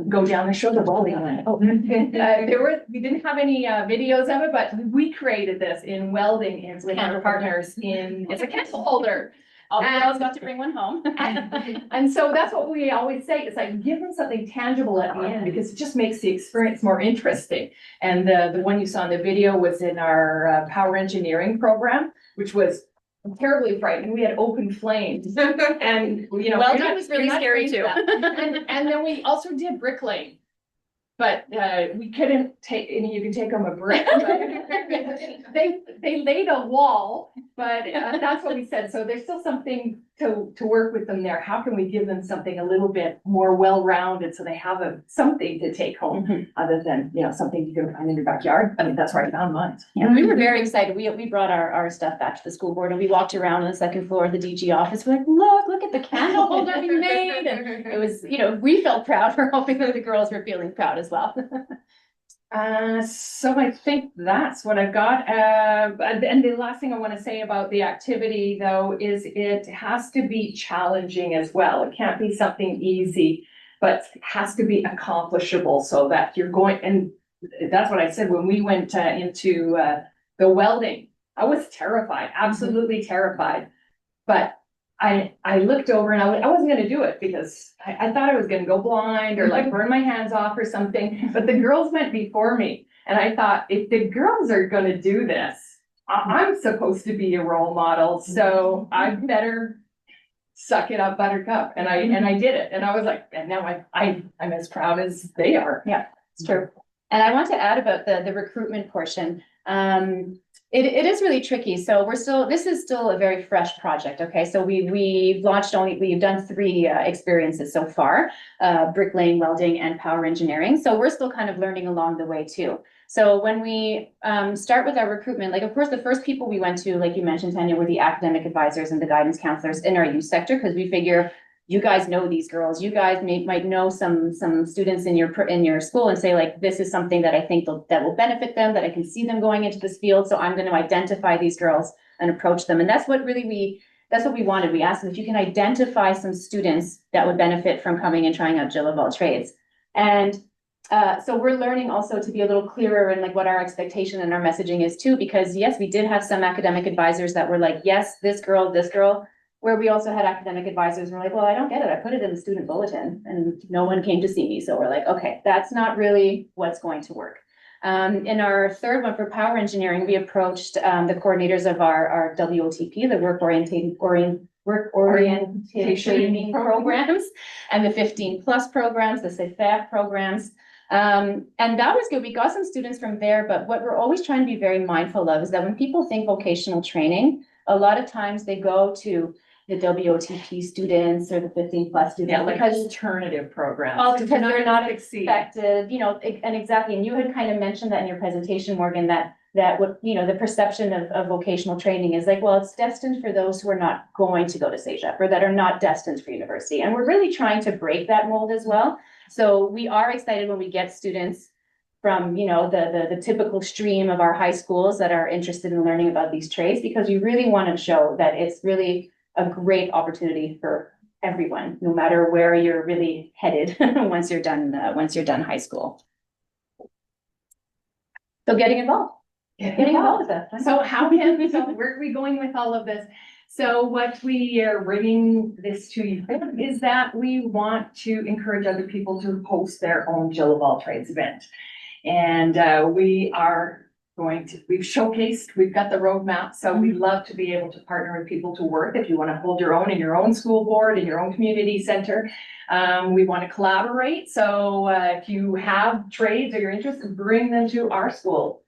go down and show the bowling line. Oh, we didn't have any videos of it, but we created this in welding and with our partners it's a candle holder. All the girls got to bring one home. And so that's what we always say. It's like, give them something tangible at the end because it just makes the experience more interesting. And the one you saw in the video was in our power engineering program, which was terribly frightening. We had open flames and, you know. Welding was really scary too. And then we also did bricklaying. But we couldn't take, you can take them a brick. They laid a wall, but that's what we said. So there's still something to work with them there. How can we give them something a little bit more well-rounded so they have something to take home other than, you know, something you can find in your backyard? I mean, that's where I found mine. Yeah, we were very excited. We brought our stuff back to the school board and we walked around on the 2nd floor of the DG office. We're like, look at the candle holder we made. And it was, you know, we felt proud. We're hoping that the girls were feeling proud as well. So I think that's what I've got. And the last thing I want to say about the activity though, is it has to be challenging as well. It can't be something easy, but it has to be accomplishable so that you're going, and that's what I said when we went into the welding. I was terrified, absolutely terrified. But I looked over and I wasn't going to do it because I thought I was going to go blind or like burn my hands off or something. But the girls went before me. And I thought, if the girls are going to do this, I'm supposed to be a role model. So I better suck it up, buttercup. And I did it. And I was like, and now I'm as proud as they are. Yeah, it's true. And I want to add about the recruitment portion. It is really tricky. So this is still a very fresh project. Okay, so we've done 3 experiences so far, bricklaying, welding, and power engineering. So we're still kind of learning along the way too. So when we start with our recruitment, like of course, the first people we went to, like you mentioned, Tanya, were the academic advisors and the guidance counselors in our youth sector, because we figure you guys know these girls, you guys might know some students in your school and say like, this is something that I think that will benefit them, that I can see them going into this field. So I'm going to identify these girls and approach them. And that's what we wanted. We asked them if you can identify some students that would benefit from coming and trying out Jill of all trades. And so we're learning also to be a little clearer in like what our expectation and our messaging is too, because yes, we did have some academic advisors that were like, yes, this girl, where we also had academic advisors and we're like, well, I don't get it. I put it in the student bulletin and no one came to see me. So we're like, okay, that's not really what's going to work. In our third one for power engineering, we approached the coordinators of our WOTP, the work oriented training programs, and the 15+ programs, the CEDEC programs. And that was good. We got some students from there, but what we're always trying to be very mindful of is that when people think vocational training, a lot of times they go to the WOTP students or the 15+ students. Yeah, like because alternative programs. Oh, because they're not succeed. expected, and exactly, and you had kind of mentioned that in your presentation, Morgan, that what, the perception of vocational training is like, well, it's destined for those who are not going to go to CEGEP or that are not destined for university. And we're really trying to break that mold as well. So we are excited when we get students from, the typical stream of our high schools that are interested in learning about these trades, because we really want to show that it's really a great opportunity for everyone, no matter where you're really headed once you're done high school. So getting involved with that. So where are we going with all of this? So what we are bringing this to you is that we want to encourage other people to host their own Jill of all trades event. And we've showcased, we've got the roadmap. So we'd love to be able to partner with people to work. If you want to hold your own in your own school board, in your own community center, we want to collaborate. So if you have trades or you're interested, bring them to our school.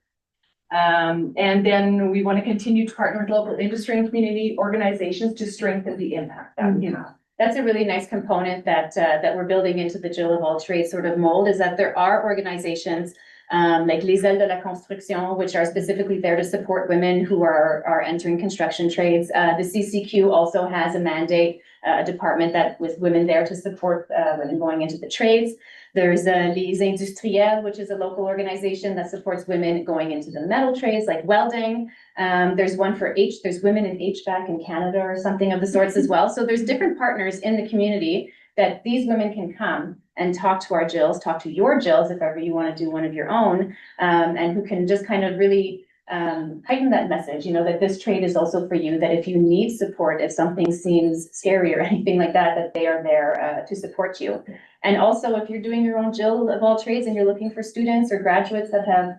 And then we want to continue to partner with local industry and community organizations to strengthen the impact that we have. That's a really nice component that we're building into the Jill of all trades sort of mold, is that there are organizations like Les Ailes de la Construction, which are specifically there to support women who are entering construction trades. The CCQ also has a mandate, a department that with women there to support women going into the trades. There's Les Industriels, which is a local organization that supports women going into the metal trades like welding. There's one for there's women in HVAC in Canada or something of the sorts as well. So there's different partners in the community that these women can come and talk to our Jills, talk to your Jills if ever you want to do one of your own, and who can just kind of really heighten that message, that this trade is also for you, that if you need support, if something seems scary or anything like that, that they are there to support you. And also, if you're doing your own Jill of all trades and you're looking for students or graduates that have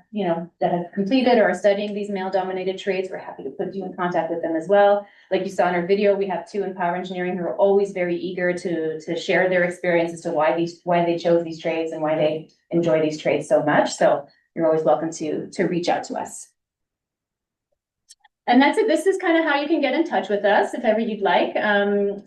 completed or are studying these male-dominated trades, we're happy to put you in contact with them as well. Like you saw in our video, we have 2 in power engineering who are always very eager to share their experience as to why they chose these trades and why they enjoy these trades so much. So you're always welcome to reach out to us. And that's it. This is kind of how you can get in touch with us if ever you'd like.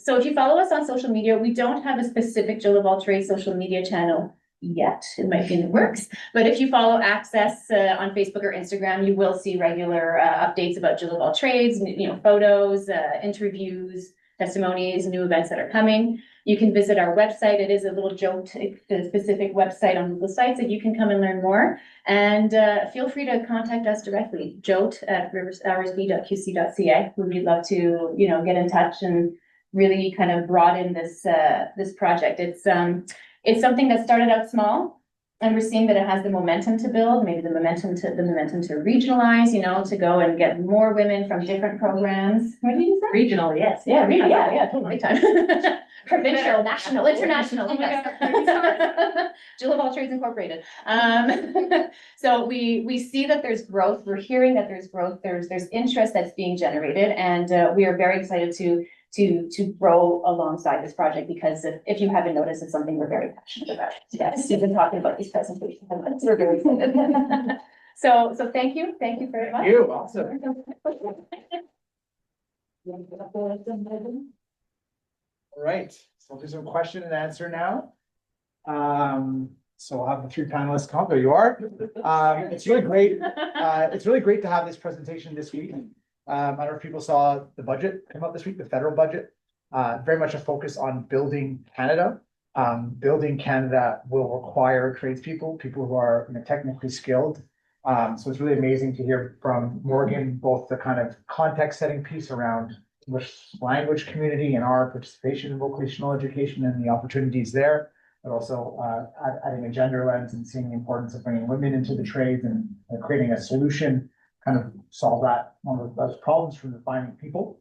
So if you follow us on social media, we don't have a specific Jill of all trades social media channel yet. It might be in the works. But if you follow Access on Facebook or Instagram, you will see regular updates about Jill of all trades, photos, interviews, testimonies, new events that are coming. You can visit our website. It is a little specific website on Google Sites that you can come and learn more. And feel free to contact us directly, jote@riversb.qc.ca. We'd love to, get in touch and really kind of broaden this project. It's something that started out small, and we're seeing that it has the momentum to build, maybe the momentum to regionalize, to go and get more women from different programs. What did you say? Regional, yes. Yeah, totally time. Provincial, national, international. Oh my God. Jill of all trades incorporated. So we see that there's growth. We're hearing that there's growth. There's interest that's being generated, and we are very excited to grow alongside this project, because if you haven't noticed, it's something we're very passionate about. Yes, we've been talking about these presentations, and we're very excited. So thank you very much. You, awesome. All right, so we'll do some question and answer now. So I'll have the three panelists come. There you are. It's really great. It's really great to have this presentation this week. I don't know if people saw the budget come up this week, the federal budget. Very much a focus on building Canada. Building Canada will require tradespeople, people who are, you know, technically skilled. So it's really amazing to hear from Morgan, both the kind of context setting piece around English language community and our participation in vocational education and the opportunities there, but also adding a gender lens and seeing the importance of bringing women into the trades and creating a solution, kind of solve that one of those problems from defining people.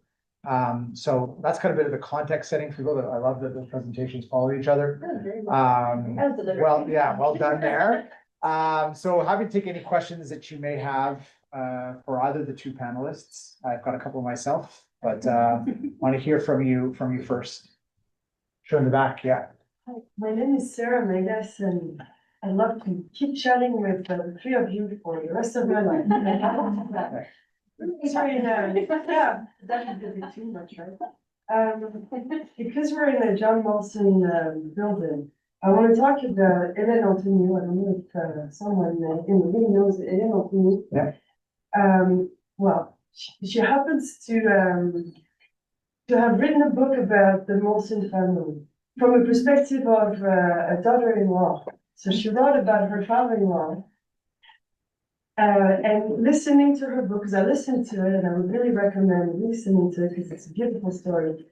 So that's kind of a bit of the context setting for people. I love that the presentations follow each other. Well, yeah, well done there. So happy to take any questions that you may have for either of the two panelists. I've got a couple myself, but want to hear from you first. Show in the back, yeah. Hi, my name is Sarah Megas, and I'd love to keep chatting with the three of you for the rest of my life. Sorry, yeah, that would be too much, right? Because we're in the John Molson building, I want to talk about Hélène Anthony. I don't know if someone in the room knows Hélène Anthony. Yeah. Well, she happens to have written a book about the Molson family from a perspective of a daughter-in-law. So she wrote about her father-in-law. And listening to her book, because I listened to it and I would really recommend listening to it because it's a beautiful story.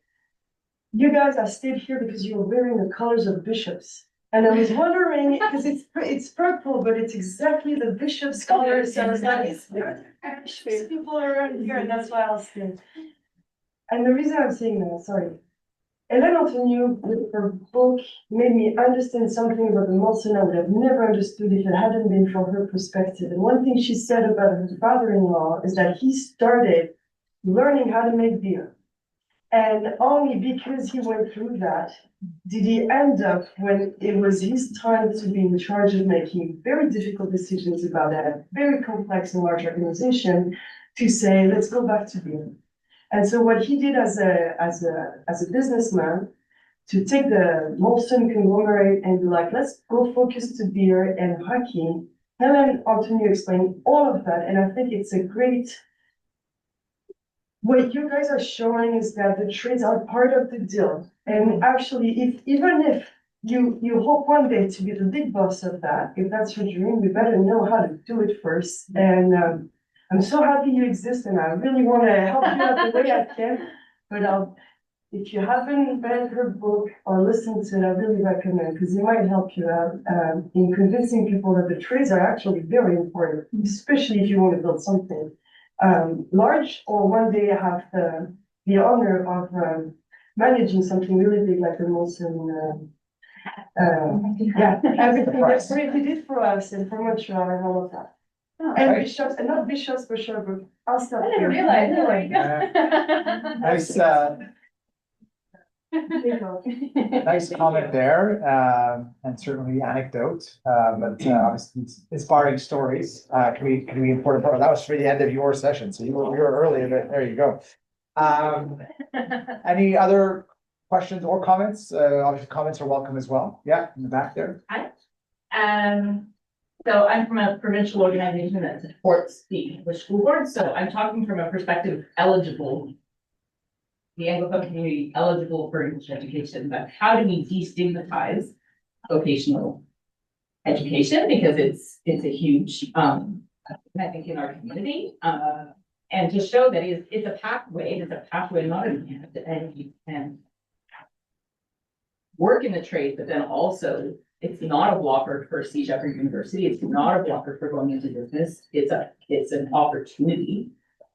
You guys have stayed here because you were wearing the colors of bishops. And I was wondering, because it's purple, but it's exactly the bishop's colors. So I was like, there's people around here, and that's why I'll stay. And the reason I'm saying that, sorry. Hélène Anthony, with her book, made me understand something about the Molson I would have never understood if it hadn't been from her perspective. And one thing she said about her father-in-law is that he started learning how to make beer. And only because he went through that did he end up, when it was his time to be in charge of making very difficult decisions about a very complex and large organization, to say, let's go back to beer. And so what he did as a businessman, to take the Molson conglomerate and be like, let's go focus to beer and hockey. Hélène Anthony explained all of that, and I think it's a great. What you guys are showing is that the trades are part of the deal, and actually, even if you hope one day to be the big boss of that, if that's your dream, you better know how to do it first. And I'm so happy you exist, and I really want to help you out the way I can. But if you haven't read her book or listened to it, I really recommend, because it might help you out in convincing people that the trades are actually very important, especially if you want to build something large, or one day have the honor of managing something really big like the Molson. Yeah, everything that Ricky did for us and for Montreal and all of that. And bishops, and not bishops for sure, but I'll stop. I didn't realize. Nice comment there, and certainly anecdote, but obviously inspiring stories can be important. That was for the end of your session, so you were early, but there you go. Any other questions or comments? Obviously, comments are welcome as well. Yeah, in the back there. Hi. So I'm from a provincial organization that supports the English school board, so I'm talking from a perspective eligible. The Anglophone community eligible for English education, but how do we destigmatize vocational education? Because it's a huge, I think, in our community, and to show that it's a pathway, not an end, and you can work in the trade, but then also it's not a blocker for CHSSN University. It's not a blocker for going into business. It's an opportunity,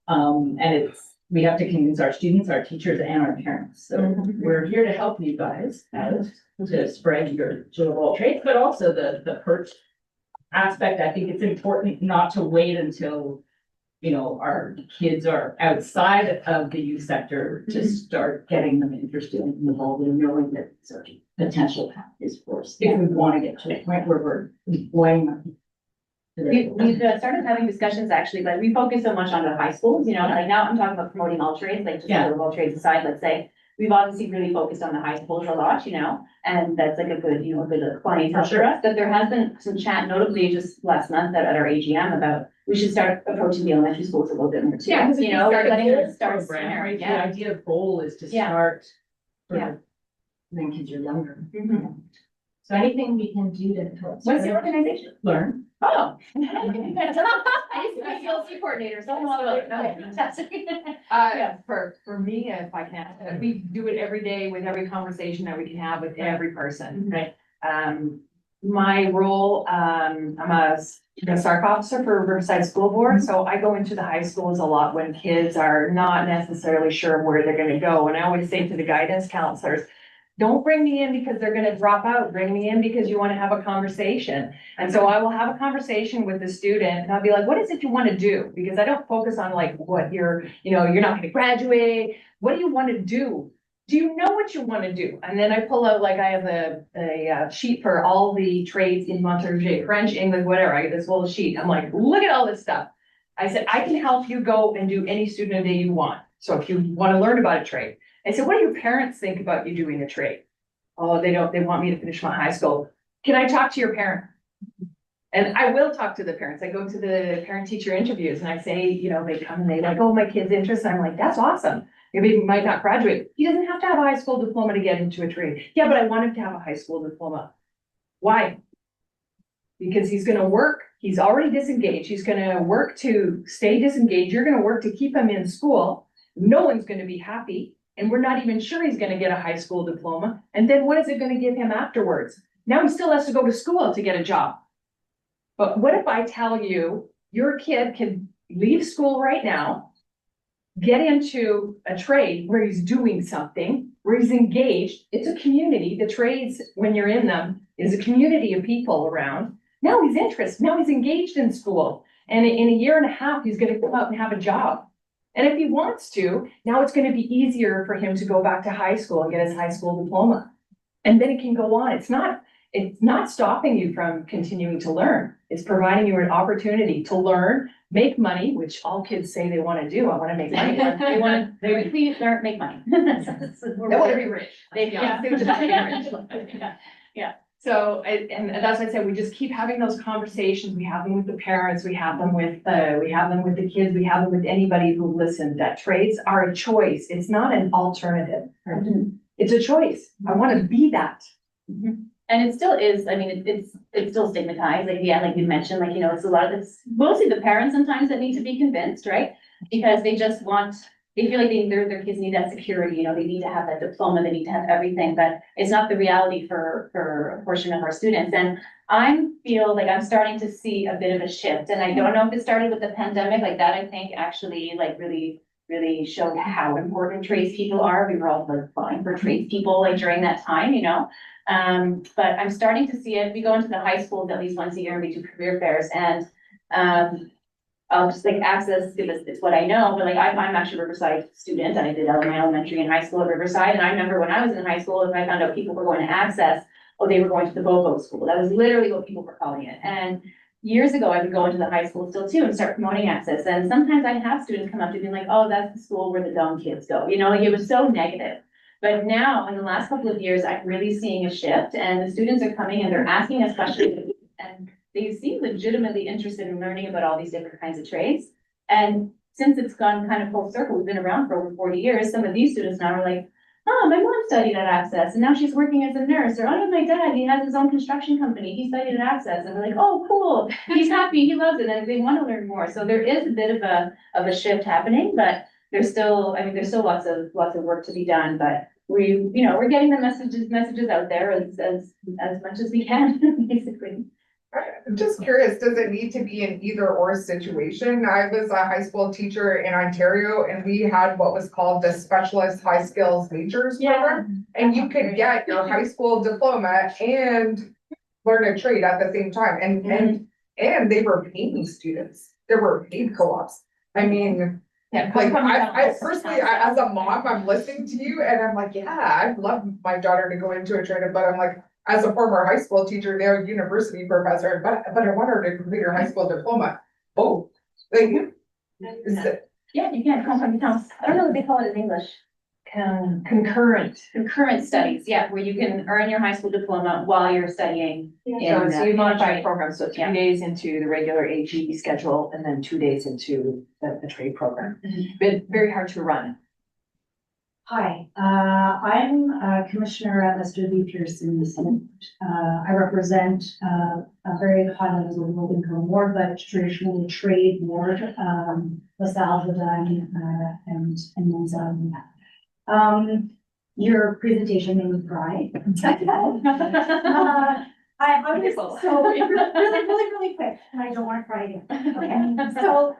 and we have to convince our students, our teachers, and our parents. So we're here to help you guys out to spread your Jill of all trades, but also the PERT aspect. I think it's important not to wait until, you know, our kids are outside of the youth sector to start getting them interested and involved in knowing that it's a potential pathways for us. If we want to get to a point where we're employing them We've started having discussions actually, but we focus so much on the high schools, you know, like now I'm talking about promoting all trades, like just all trades aside, let's say. We've obviously really focused on the high schools a lot, you know, and that's like a good, you know, good clientele for us. But there has been some chat, notably just last month at our AGM about we should start approaching the elementary schools a little bit more too. Yeah, because you know, letting them start program, sooner. right? The Yeah. idea of goal is to Yeah. start. Yeah. When kids are younger. So anything we can do to. What's your organization? Learn. Oh. I used to be a CLC coordinator, so I know all about it. Okay, fantastic. For me, if I can, we do it every day with every conversation that we can have with every person, right? My role, I'm a SARC officer for Riverside School Board, so I go into the high schools a lot when kids are not necessarily sure where they're gonna go. And I always say to the guidance counselors, don't bring me in because they're gonna drop out, bring me in because you wanna have a conversation. And so I will have a conversation with the student and I'll be like, what is it you wanna do? Because I don't focus on like what you're not gonna graduate. What do you wanna do? Do you know what you wanna do? And then I pull out, like I have a sheet for all the trades in Monterey, French, English, whatever. I get this whole sheet. I'm like, look at all this stuff. I said, I can help you go and do any student day you want. So if you wanna learn about a trade. I said, what do your parents think about you doing a trade? Oh, they want me to finish my high school. Can I talk to your parent? And I will talk to the parents. I go to the parent teacher interviews and I say, you know, they come and they like, oh, my kid's interested. I'm like, that's awesome. Your baby might not graduate. He doesn't have to have a high school diploma to get into a trade. Yeah, but I want him to have a high school diploma. Why? Because he's gonna work. He's already disengaged. He's gonna work to stay disengaged. You're gonna work to keep him in school. No one's gonna be happy. And we're not even sure he's gonna get a high school diploma. And then what is it gonna give him afterwards? Now he still has to go to school to get a job. But what if I tell you, your kid can leave school right now, get into a trade where he's doing something, where he's engaged. It's a community. The trades, when you're in them, is a community of people around. Now he's interested. Now he's engaged in school. And in a year and a half, he's gonna come out and have a job. And if he wants to, now it's gonna be easier for him to go back to high school and get his high school diploma. And then it can go on. It's not stopping you from continuing to learn. It's providing you an opportunity to learn, make money, which all kids say they want to do. I want to make money. They learn, make money. They want to be rich. They just want to be rich. Yeah. So, and that's why I said, we just keep having those conversations. We have them with the parents, we have them with the kids, we have them with anybody who listens, that trades are a choice. It's not an alternative. It's a choice. I want to be that. And it still is, I mean, it's still stigmatized, like, yeah, like you mentioned, like, you know, it's mostly the parents sometimes that need to be convinced, right? Because they just they feel like their kids need that security, you know, they need to have that diploma, they need to have everything, but it's not the reality for a portion of our students. And I feel like I'm starting to see a bit of a shift, and I don't know if it started with the pandemic, like that, I think actually like really showed how important tradespeople are. We were all like vying for tradespeople like during that time, you know. But I'm starting to see it. We go into the high schools at least once a year and we do career fairs, and I'll just like access, it's what I know, but like I'm actually a Riverside student. I did my elementary and high school at Riverside, and I remember when I was in high school, if I found out people were going to access, they were going to the BOGO school. That was literally what people were calling it. And years ago, I would go into the high school still too and start promoting access. And sometimes I'd have students come up to me like, oh, that's the school where the dumb kids go. You know, like it was so negative. But now in the last couple of years, I'm really seeing a shift, and the students are coming and they're asking us questions, and they seem legitimately interested in learning about all these different kinds of trades. And since it's gone kind of full circle, we've been around for over 40 years. Some of these students now are like, oh, my mom studied at Access and now she's working as a nurse. Or, oh, my dad, he has his own construction company. He studied at Access. And we're like, oh, cool. He's happy. He loves it. And they want to learn more. So there is a bit of a shift happening, but there's still lots of work to be done. But we're getting the messages out there as much as we can, basically. I'm just curious, does it need to be an either or situation? I was a high school teacher in Ontario, and we had what was called the specialist high skills majors program. And you could get your high school diploma and learn a trade at the same time. And they were paying students. There were paid co-ops. I mean, Yeah, like I personally, as a mom, I'm listening to you and I'm like, yeah, I'd love my daughter to go into a trade, but I'm like, as a former high school teacher, they're a university professor, but I want her to complete her high school diploma. Oh, like, is it, Yeah, you can come from the house. I don't know what they call it in English. Concurrent. Concurrent studies, yeah, where you can earn your high school diploma while you're studying. So you modify Right. a program, so Yeah. 3 days into the regular AG schedule and then 2 days into the trade program. But very hard to run. Hi, I'm a commissioner at Lester V. Pearson. I represent a very high level of low income ward, but traditionally trade ward, LaSalle, Verdun, and Monza. Your presentation made me cry. I was so really quick, and I don't want to cry again. Okay, so,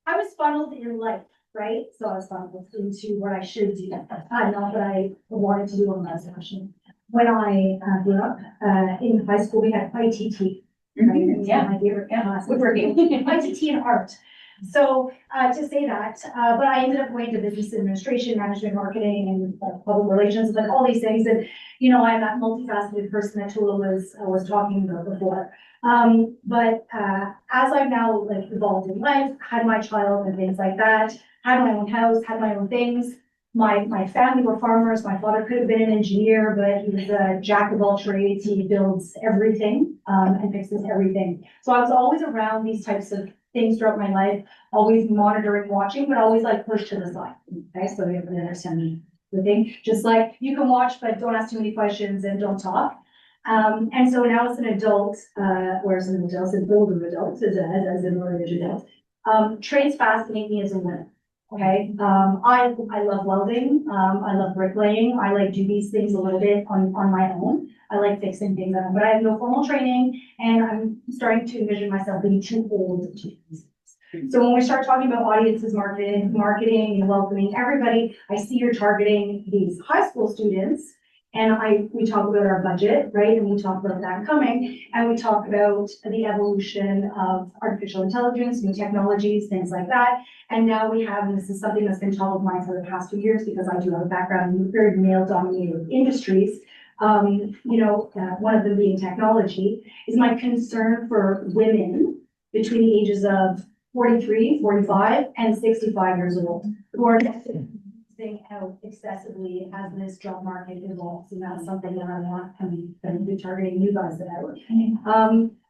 I was funneled in life, right? So I was funneled into what I should do, not what I wanted to do on my passion. When I grew up in high school, we had ITT. Right? It was Yeah. my favorite class. Woodworking. ITT and art. So to say that, but I ended up going to business administration, management, marketing, and public relations, like all these things. And you know, I'm that multifaceted person that Tula was talking about before. But as I've now like evolved in life, had my child and things like that, had my own house, had my own things. My family were farmers. My father could have been an engineer, but he was a jack of all trades. He builds everything and fixes everything. So I was always around these types of things throughout my life, always monitoring, watching, but always like pushed to the side. Okay, so you understand the thing. Just like you can watch, but don't ask too many questions and don't talk. And so now as an adult, or as an adult, as older adult, as an older adult, trades fascinate me as a woman. Okay, I love welding, I love bricklaying, I like do these things a little bit on my own. I like fixing things, but I have no formal training, and I'm starting to envision myself being too old to do these things. So when we start talking about audiences, marketing and welcoming everybody, I see you're targeting these high school students. And we talk about our budget, right? And we talk about that coming, and we talk about the evolution of artificial intelligence, new technologies, things like that. And now we have, and this is something that's been top of mind for the past few years, because I do have a background in very male-dominated industries. You know, one of them being technology, is my concern for women between the ages of 43, 45, and 65 years old, who are out excessively as this job market evolves, and that's something that I want to be targeting you guys about.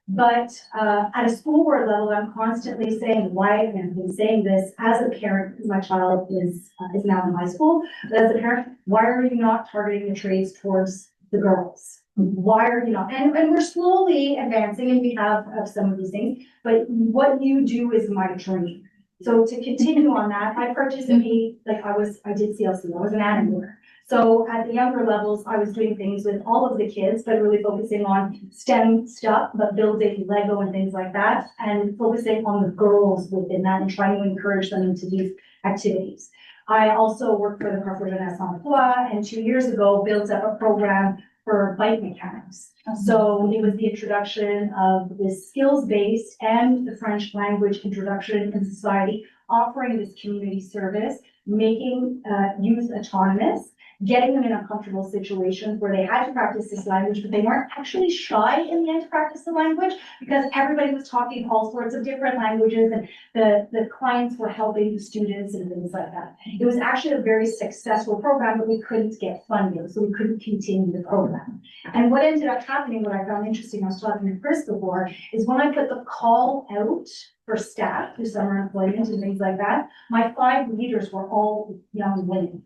But at a school board level, I'm constantly saying why, and I've been saying this as a parent, because my child is now in high school, but as a parent, why are you not targeting the trades towards the girls? Why are you not? And we're slowly advancing, and we have some of these things, but what you do is my dream. So to continue on that, I participate, like I did CLC, I was an animator. So at the younger levels, I was doing things with all of the kids, but really focusing on STEM stuff, but building Lego and things like that, and focusing on the girls within that and trying to encourage them into these activities. I also worked for the Carrefour Jeunesse Emploi, and 2 years ago built up a program for bike mechanics. So it was the introduction of this skills-based and the French language introduction in society, offering this community service, making youth autonomous, getting them in uncomfortable situations where they had to practice this language, but they weren't actually shy in the end to practice the language, because everybody was talking all sorts of different languages, and the clients were helping the students and things like that. It was actually a very successful program, but we couldn't get funding, so we couldn't continue the program. And what ended up happening, what I found interesting, I was talking to Chris before, is when I put the call out for staff through summer employment and things like that, my 5 leaders were all young women.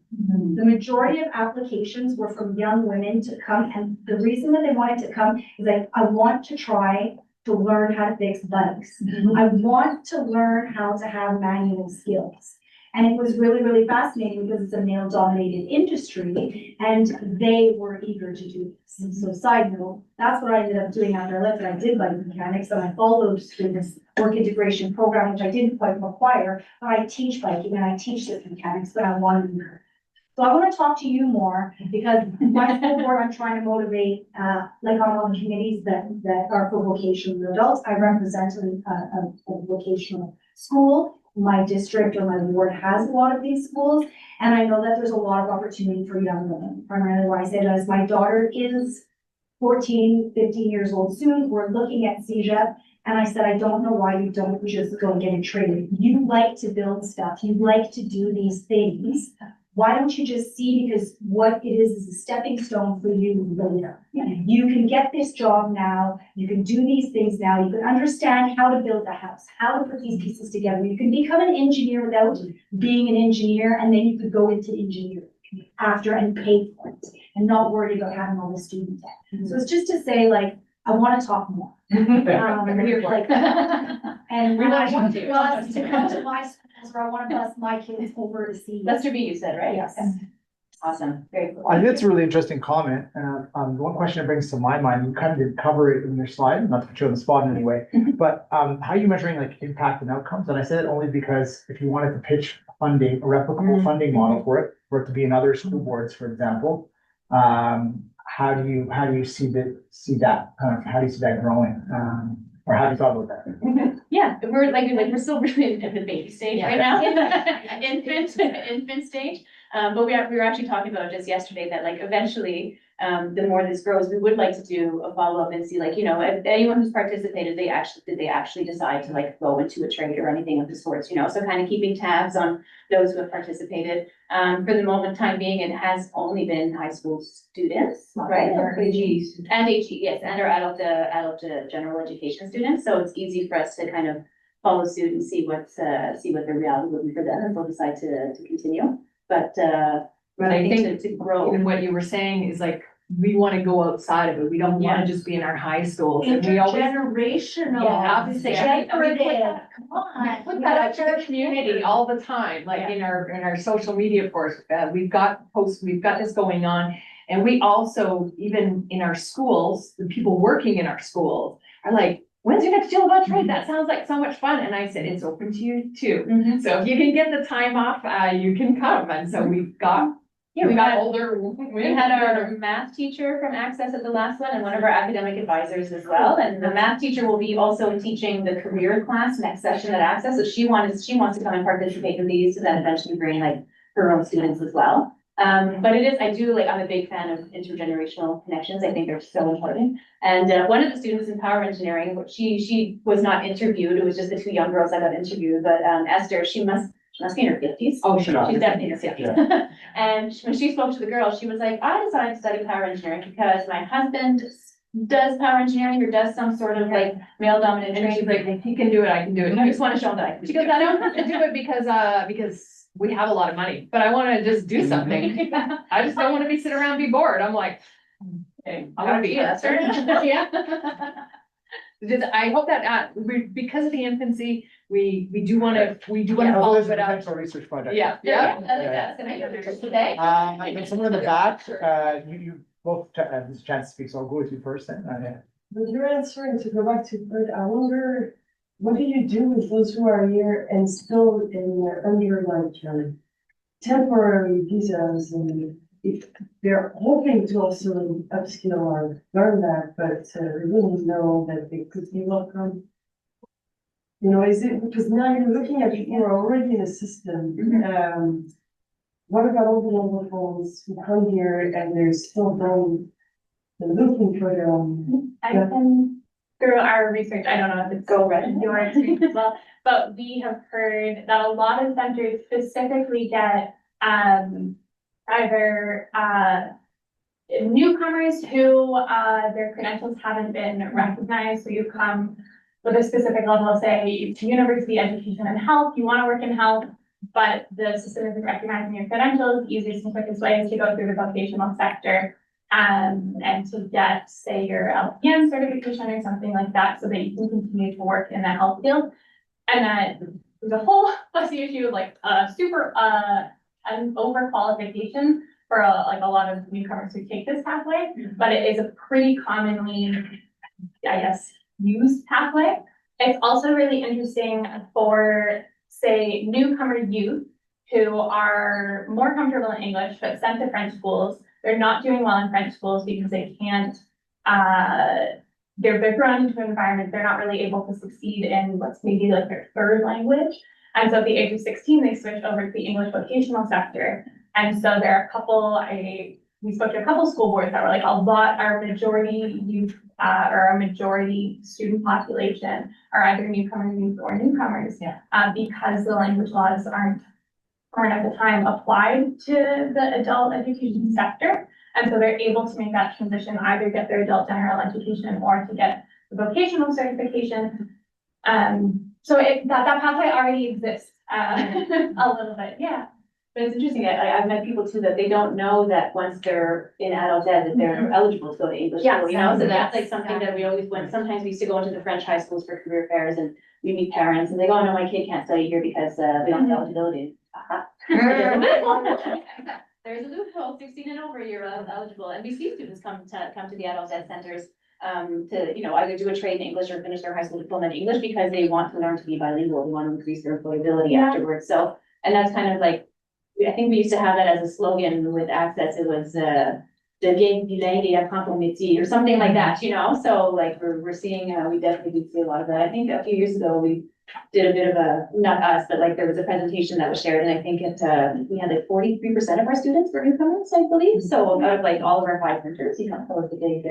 The majority of applications were from young women to come, and the reason that they wanted to come is like, I want to try to learn how to fix bikes. I want to learn how to have manual skills. And it was really, really fascinating because it's a male-dominated industry, and they were eager to do this. So side note, that's what I ended up doing after I left. I did bike mechanics, and I followed through this work integration program, which I didn't quite require, but I teach biking and I teach this mechanics, but I wanted to learn. So I want to talk to you more, because my school board, I'm trying to motivate, like on all the committees that are for vocational adults. I represent a vocational school. my district or my ward has a lot of these schools. And I know that there's a lot of opportunity for young women. Primarily why I say that is my daughter is 14, 15 years old soon. We're looking at CEGEP. And I said, I don't know why you don't just go and get a trade. You like to build stuff. You like to do these things. Why don't you just see, because what it is a stepping stone for you later. You can get this job now, you can do these things now, you can understand how to build a house, how to put these pieces together. You can become an engineer without being an engineer, and then you could go into engineering after and pay for it and not worry about having all the student debt. So it's just to say, like, I want to talk more. We're like, and We I want want you to. us to come to my schools where I want to bus my kids over to see. Lester B, you said, right? Yes. Awesome, very cool. I think it's a really interesting comment. One question that brings to my mind, you kind of didn't cover it in your slide, not to put you on the spot in any way, but how are you measuring like impact and outcomes? And I said it only because if you wanted to pitch funding, a replicable funding model for it to be in other school boards, for example, how do you see that how do you see that growing? Or how do you thought about that? Yeah, we're still really in the baby stage right now, infant stage. But we were actually talking about just yesterday that like eventually, the more this grows, we would like to do a follow-up and see like, you know, if anyone who's participated, did they actually decide to like go into a trade or anything of the sorts, you know, so kind of keeping tabs on those who have participated. For the time being, it has only been high school students, right? AGs. And HE, yes, and our adult general education students, so it's easy for us to kind of follow suit and see what the reality will be for them, and we'll decide to continue. But I think to grow. even what you were saying is like, we want to go outside of it. We don't want to just be in our high schools. And we always, Intergenerational. Yeah, obviously. Decorative. Come on. put that out to the community all the time, like in our social media posts. We've got posts, we've got this going on. And we also, even in our schools, the people working in our schools are like, when's your next Jill trade? That sounds like so much fun. And I said, it's open to you too. So if you can get the time off, you can come. And so we've got older. We had our math teacher from Access at the last one and one of our academic advisors as well. And the math teacher will be also teaching the career class next session at Access. So she wants to come and participate in these to then eventually bring like her own students as well. But I'm a big fan of intergenerational connections. I think they're so important. And one of the students in power engineering, she was not interviewed. It was just the two young girls that got interviewed. But Esther, she must be in her 50s. Oh, she's definitely in her 50s. And when she spoke to the girls, she was like, I decided to study power engineering because my husband does power engineering or does some sort of like male dominant And she's trade. like, if he can do it, I can do it. I just want to show him that I can. She goes, I don't have to do it because we have a lot of money, but I want to just do something. I just don't want to be sitting around and be bored. I'm like, okay, I want to be. Yeah. I hope that, because of the infancy, we do want to Yeah, follow there's a it up. potential research project. Yeah. That's gonna be today. And someone in the back, you both, this chance to speak, so I'll go with you first then. But you're answering to go back to PERT, I wonder, what do you do with those who are here and still in under like temporary visas, and if they're hoping to also upskill or learn that, but they really know that they could be welcome? You know, is it, because now you're looking at people who are already in the system. What about all the other folks who come here and they're still looking for them? I can, through our research, I don't know if it's your experience as well, but we have heard that a lot of centers specifically get either newcomers who their credentials haven't been recognized. So you come with a specific level, say it's university education and health, you want to work in health, but the system isn't recognizing your credentials. The easiest and quickest way is to go through the vocational sector and to get, say, your LPN certification or something like that, so that you can continue to work in the health field. And then there's a whole fussy issue of like super an overqualification for like a lot of newcomers who take this pathway, but it is a pretty commonly, I guess, used pathway. It's also really interesting for, say, newcomer youth who are more comfortable in English but sent to French schools. They're not doing well in French schools because they can't, they're thrown into an environment, they're not really able to succeed in what's maybe like their third language. And so at the age of 16, they switched over to the English vocational sector. And so there are a couple, we spoke to a couple school boards that were like our majority youth, or our majority student population are either newcomers youth or newcomers. Yeah. Because the language laws aren't at the time applied to the adult education sector. And so they're able to make that transition, either get their adult general education or to get the vocational certification. So that pathway already exists, a little bit, yeah. But it's interesting, I've met people too, that they don't know that once they're in adult ed, that they're eligible to go to English Yes, school, you know? So that's like yes, something that we always went, sometimes we used to go into the French high schools for career fairs and we meet parents and they go, oh no, my kid can't study here because we don't have eligibility. There's a loophole, 16 and over, you're eligible, and we see students come to the adult ed centers to, you know, either do a trade in English or finish their high school diploma in English because they want to learn to be bilingual, they want to increase their employability afterwards, so, and that's kind of like, I think we used to have that as a slogan with Access, it was, deviens bilingue et apprends ton métier, or something like that, you know, so like, we're seeing, we definitely do see a lot of that, I think a few years ago, we did a bit of not us, but like there was a presentation that was shared, and I think we had like 43% of our students were newcomers, I believe, so out of like all of our 5 centers, you know, so it's a big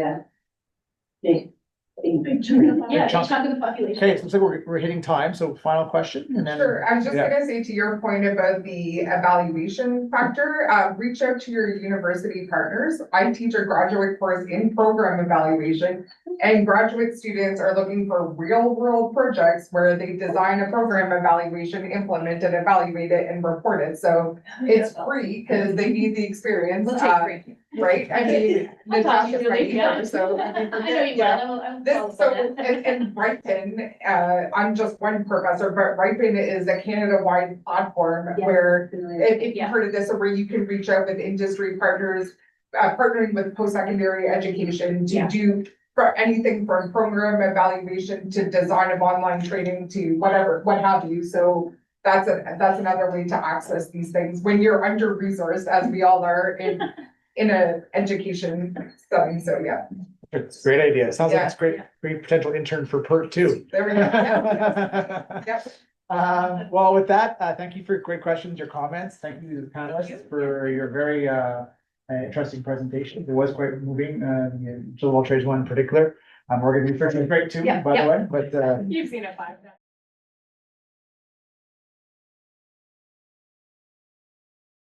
chunk of the population. Okay, so looks like we're hitting time, so final question and then. Sure, I was just Yeah. gonna say to your point about the evaluation factor, reach out to your university partners. I teach a graduate course in program evaluation, and graduate students are looking for real world projects where they design a program evaluation, implement it, evaluate it, and report it. So it's free because they need the experience, We'll take free. right? I mean, I'll talk to you Natasha's my later, yeah. teacher, so. I know you will, I will This, so in Ripen, I'm just one professor, but Ripen is a Canada-wide platform Yeah. where if you've Yeah. heard of this, where you can reach out with industry partners, partnering with post-secondary education to Yeah. do for anything from program evaluation to design of online training to whatever, what have you. So that's another way to access these things when you're under-resourced, as we all are in a education setting. So yeah. It's a great idea. Sounds like Yeah. it's great potential intern for PERT too. There we go. Yep. Well, with that, thank you for great questions, your comments. Thank you to the panelists for your very interesting presentation. It was quite moving, the Jill Trades one in particular. Morgan research was great too, Yeah, by the way, but You've seen it 5 times.